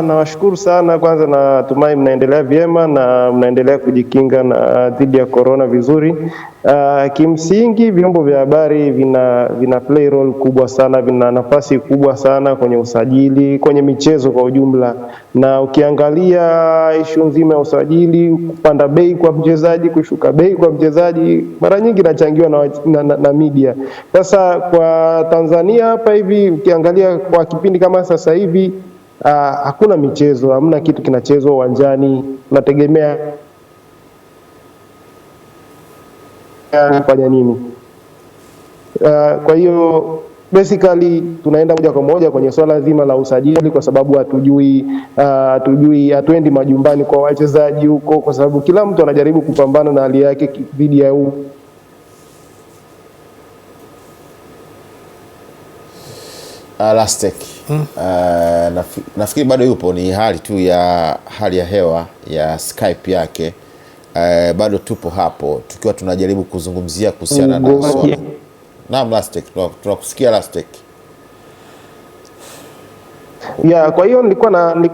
Nawashukuru sana. Kwanza natumai mnaendelea vyema na mnaendelea kujikinga na dhidi ya corona vizuri. Kimsingi vyombo vya habari vina play role kubwa sana, vina nafasi kubwa sana kwenye usajili, kwenye michezo kwa ujumla. Na ukiangalia issue nzima ya usajili, kupanda bei kwa mchezaji, kushuka bei kwa mchezaji, mara nyingi inachangiwa na media. Sasa kwa Tanzania hapa hivi ukiangalia kwa kipindi kama sasa hivi hakuna michezo, hamna kitu kinachezwa uwanjani, tunategemea kufanya nini? Kwa hiyo basically tunaenda moja kwa moja kwenye swala zima la usajili, kwa sababu hatuendi majumbani kwa wachezaji huko, kwa sababu kila mtu anajaribu kupambana na hali yake dhidi ya huu. Lastek, nafikiri bado yupo, ni hali tu ya hali ya hewa ya Skype yake. Bado tupo hapo tukiwa tunajaribu kuzungumzia kuhusiana na swala. Naam Lastek, tunakusikia Lastek. Kwa hiyo nilikuwa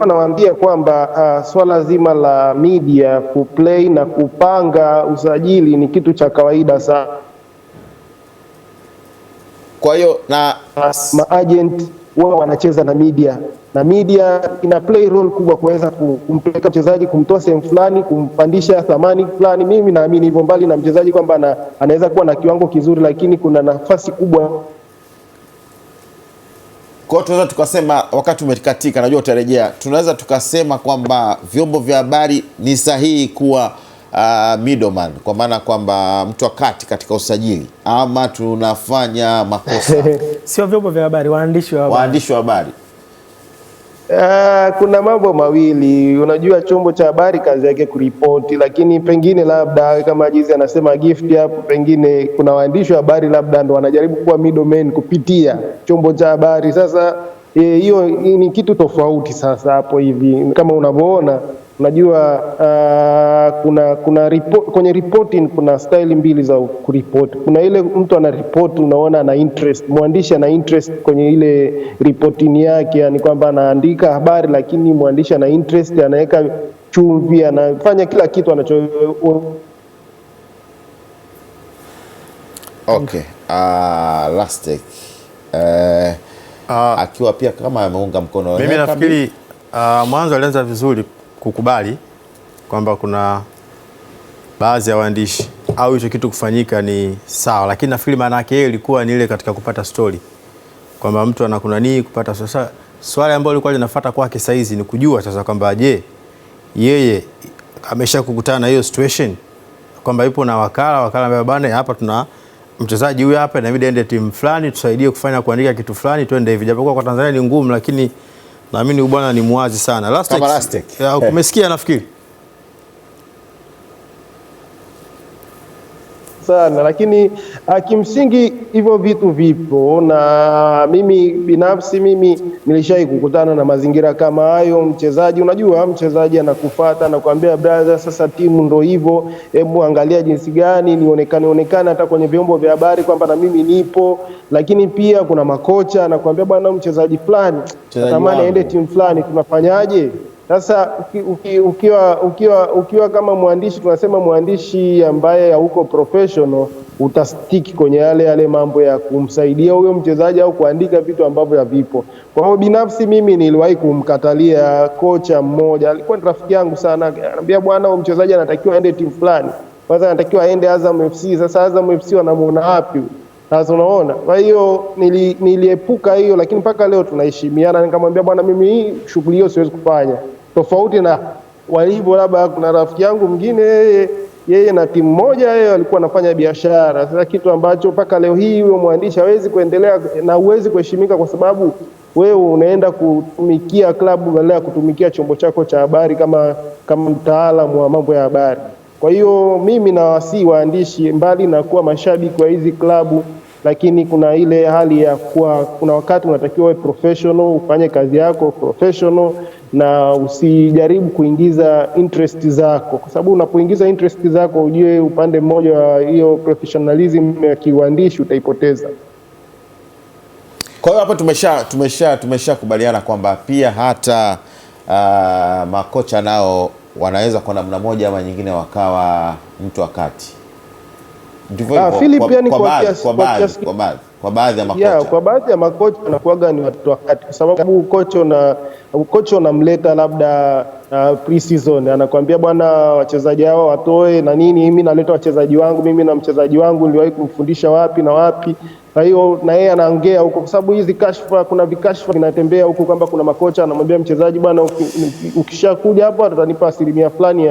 nawaambia kwamba swala zima la media kuplay na kupanga usajili ni kitu cha kawaida sana. Kwa hiyo na maagent wao wanacheza na media ina play role kubwa kuweza kumpeleka mchezaji, kumtoa sehemu fulani, kumpandisha thamani fulani. Mimi naamini hivyo, mbali na mchezaji kwamba anaweza kuwa na kiwango kizuri, lakini kuna nafasi kubwa. Kwa tunaweza tukasema, wakati umekatika, najua utarejea, tunaweza tukasema kwamba vyombo vya habari ni sahihi kuwa middleman, kwa maana kwamba mtu wa kati katika usajili, ama tunafanya makosa? Sio vyombo vya habari, waandishi wa habari. Kuna mambo mawili. Unajua, chombo cha habari kazi yake kuripoti, lakini pengine labda kama Jizi anasema Gift hapo, pengine kuna waandishi wa habari labda ndo wanajaribu kuwa middleman kupitia chombo cha habari. Sasa hiyo ni kitu tofauti. Sasa hapo hivi kama unavyoona, unajua kwenye reporting kuna style mbili za kuripoti. Kuna ile mtu ana report, unaona ana interest, mwandishi ana interest kwenye ile reporting yake, yani kwamba anaandika habari, lakini mwandishi ana interest, anaweka chumvi, anafanya kila kitu anacho. Okay, Lastic akiwa pia kama ameunga mkono. Mimi nafikiri mwanzo alianza vizuri kukubali kwamba kuna baadhi ya waandishi au hicho kitu kufanyika ni sawa, lakini nafikiri maana yake yeye ilikuwa ni ile katika kupata story, kwamba mtu anakuna nini kupata. Sasa swali ambalo lilikuwa linafuata kwake sasa hizi ni kujua sasa kwamba je, yeye amesha kukutana na hiyo situation kwamba yupo na wakala ambaye bwana, hapa tuna mchezaji huyu hapa na aende timu fulani, tusaidie kuandika kitu fulani, twende hivi. Japokuwa kwa Tanzania ni ngumu, lakini naamini bwana ni muwazi sana. Lastic. Umesikia nafikiri sana, lakini kimsingi hivyo vitu vipo, na mimi binafsi nilishai kukutana na mazingira kama hayo. Unajua mchezaji anakufuata anakuambia, brother, sasa timu ndo hivyo, hebu angalia jinsi gani nionekane hata kwenye vyombo vya habari kwamba na mimi nipo. Lakini pia kuna makocha anakuambia, bwana, mchezaji fulani natamani aende timu fulani, tunafanyaje? Sasa ukiwa kama mwandishi, tunasema mwandishi ambaye hauko professional, utastiki kwenye yale mambo ya kumsaidia huyo mchezaji au kuandika vitu ambavyo havipo. Kwa hiyo binafsi mimi niliwahi kumkatalia kocha mmoja, alikuwa ni rafiki yangu sana, anambia, bwana, huyo mchezaji anatakiwa aende timu fulani, kwanza anatakiwa aende Azam FC. Sasa Azam FC wanamuona wapi? Sasa unaona. Kwa hiyo niliepuka hiyo, lakini mpaka leo tunaheshimiana. Nikamwambia, bwana, mimi hii shughuli hiyo siwezi kufanya. Tofauti na walivyo, labda kuna rafiki yangu mwingine yeye na timu moja, yeye alikuwa anafanya biashara. Sasa kitu ambacho mpaka leo hii huyo mwandishi hawezi kuendelea na huwezi kuheshimika, kwa sababu wewe unaenda kutumikia klabu badala ya kutumikia chombo chako cha habari kama mtaalamu wa mambo ya habari. Kwa hiyo mimi nawasihi waandishi, mbali na kuwa mashabiki wa hizi klabu, lakini kuna ile hali ya kuwa kuna wakati unatakiwa uwe professional, ufanye kazi yako professional na usijaribu kuingiza interest zako, kwa sababu unapoingiza interest zako ujue upande mmoja wa hiyo professionalism ya kiuandishi utaipoteza. Kwa hiyo hapo tumeshakubaliana kwamba pia hata makocha nao wanaweza kwa namna moja ama nyingine wakawa mtu wa kati. Ndivyo kwa baadhi ya makocha. Yeah, kwa baadhi ya makocha wanakuwaga ni watu wa kati, kwa sababu kocha unamleta labda pre-season, anakuambia, bwana, wachezaji hao watoe na nini, mimi naleta wachezaji wangu, mimi na mchezaji wangu niliwahi kumfundisha wapi na wapi. Kwa hiyo na yeye anaongea huko, kwa sababu hizi kashfa, kuna vikashfa vinatembea huko kwamba kuna makocha anamwambia mchezaji, bwana, ukishakuja hapo atanipa asilimia fulani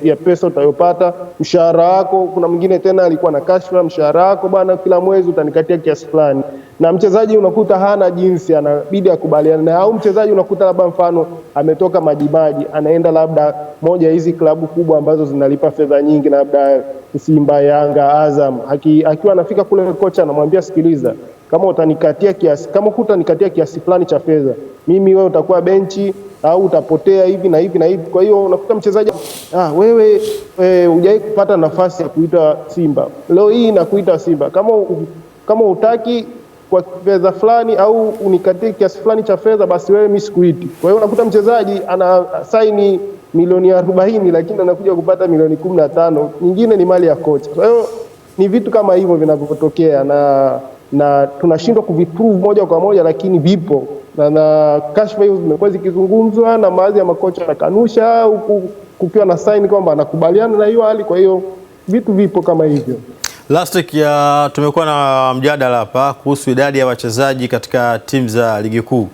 ya pesa utayopata, mshahara wako. Kuna mwingine tena alikuwa na kashfa, mshahara wako bwana, kila mwezi utanikatia kiasi fulani. Na mchezaji unakuta hana jinsi, anabidi akubaliane na, au mchezaji unakuta labda mfano ametoka Majimaji anaenda labda moja hizi klabu kubwa ambazo zinalipa fedha nyingi, labda Simba, Yanga, Azam. Akiwa anafika kule, kocha anamwambia, sikiliza, kama utanikatia kiasi, kama hutanikatia kiasi fulani cha fedha, mimi wewe utakuwa benchi au utapotea hivi na hivi na hivi. Kwa hiyo unakuta mchezaji, wewe hujai kupata nafasi ya kuita Simba, leo hii nakuita Simba, kama utaki kwa fedha fulani au unikatie kiasi fulani cha fedha, basi wewe mimi sikuiti. Kwa hiyo unakuta mchezaji ana saini milioni 40 lakini anakuja kupata milioni 15, nyingine ni mali ya kocha. Kwa hiyo ni vitu kama hivyo vinavyotokea na tunashindwa kuviprove moja kwa moja, lakini vipo na kashfa hizo zimekuwa zikizungumzwa na baadhi ya makocha wanakanusha, huku kukiwa na sign kwamba anakubaliana na hiyo hali. Kwa hiyo vitu vipo kama hivyo. Lastic, tumekuwa na mjadala hapa kuhusu idadi ya wachezaji katika timu za ligi kuu.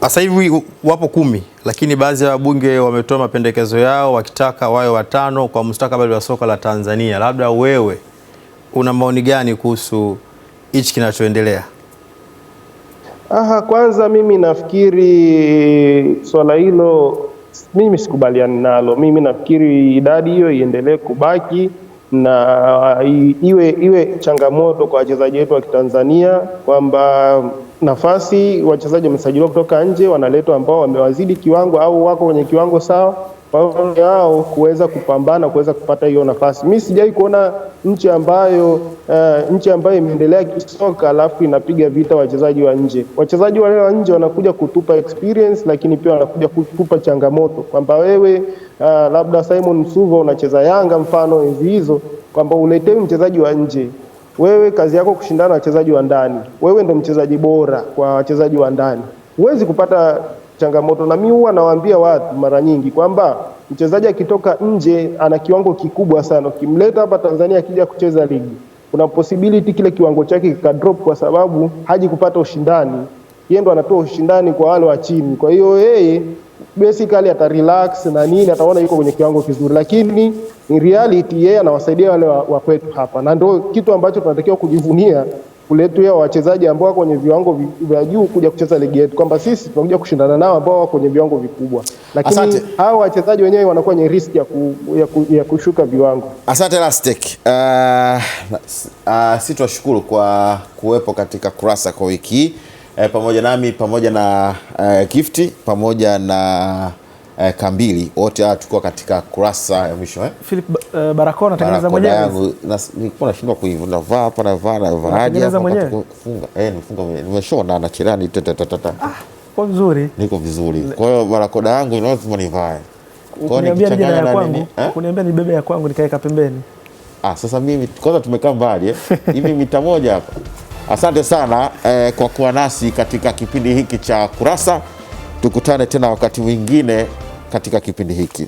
Sasa hivi wapo 10, lakini baadhi ya wabunge wametoa mapendekezo yao wakitaka wawe 5 kwa mustakabali wa soka la Tanzania. Labda wewe una maoni gani kuhusu hichi kinachoendelea? Kwanza mimi nafikiri swala hilo mimi sikubaliani nalo. Mimi nafikiri idadi hiyo iendelee kubaki na iwe changamoto kwa wachezaji wetu wa Kitanzania, kwamba nafasi wachezaji wamesajiliwa kutoka nje wanaletwa ambao wamewazidi kiwango au wako kwenye kiwango sawa, wao kuweza kupambana kuweza kupata hiyo nafasi. Mimi sijai kuona nchi ambayo imeendelea kisoka alafu inapiga vita wachezaji wa nje. Wachezaji wale wa nje wanakuja kutupa experience, lakini pia wanakuja kutupa changamoto, kwamba wewe labda Simon Msuva unacheza Yanga mfano enzi hizo, kwamba uletewe mchezaji wa nje. Wewe kazi yako kushindana na wachezaji wa ndani, wewe ndo mchezaji bora kwa wachezaji wa ndani, huwezi kupata changamoto. Na mimi huwa nawaambia watu mara nyingi kwamba mchezaji akitoka nje ana kiwango kikubwa sana, ukimleta hapa Tanzania akija kucheza ligi, kuna possibility kile kiwango chake kikadrop kwa sababu haji kupata ushindani. Yeye ndo anatoa ushindani kwa wale wa chini, kwa hiyo yeye basically ata relax na nini, ataona yuko kwenye kiwango kizuri, lakini in reality yeye anawasaidia wale wa kwetu hapa, na ndio kitu ambacho tunatakiwa kujivunia, kuletea wachezaji ambao wako kwenye viwango vya juu kuja kucheza ligi yetu, kwamba sisi tunakuja kushindana nao ambao wako kwenye viwango vikubwa, lakini hao wachezaji wenyewe wanakuwa kwenye risk ya kushuka viwango. Asante Lastek. Sisi tunashukuru kwa kuwepo katika Kurasa kwa wiki hii, pamoja nami, pamoja na Gifty, pamoja na Kambili, wote hao tulikuwa katika Kurasa ya mwisho. Philip Barakoa anatengeneza mwenyewe. Nilikuwa nashindwa kuivuna hapa na haja hapa kufunga. Nifunga nimeshona na cherani kwa vizuri. Niko vizuri. Kwa hiyo barakoda yangu lazima nivae. Kuniambia ni ya kwangu, kuniambia ni bebe ya kwangu nikaeka pembeni. Sasa mimi kwanza tumekaa mbali hivi mita moja hapa. Asante sana kwa kuwa nasi katika kipindi hiki cha Kurasa. Tukutane tena wakati mwingine katika kipindi hiki.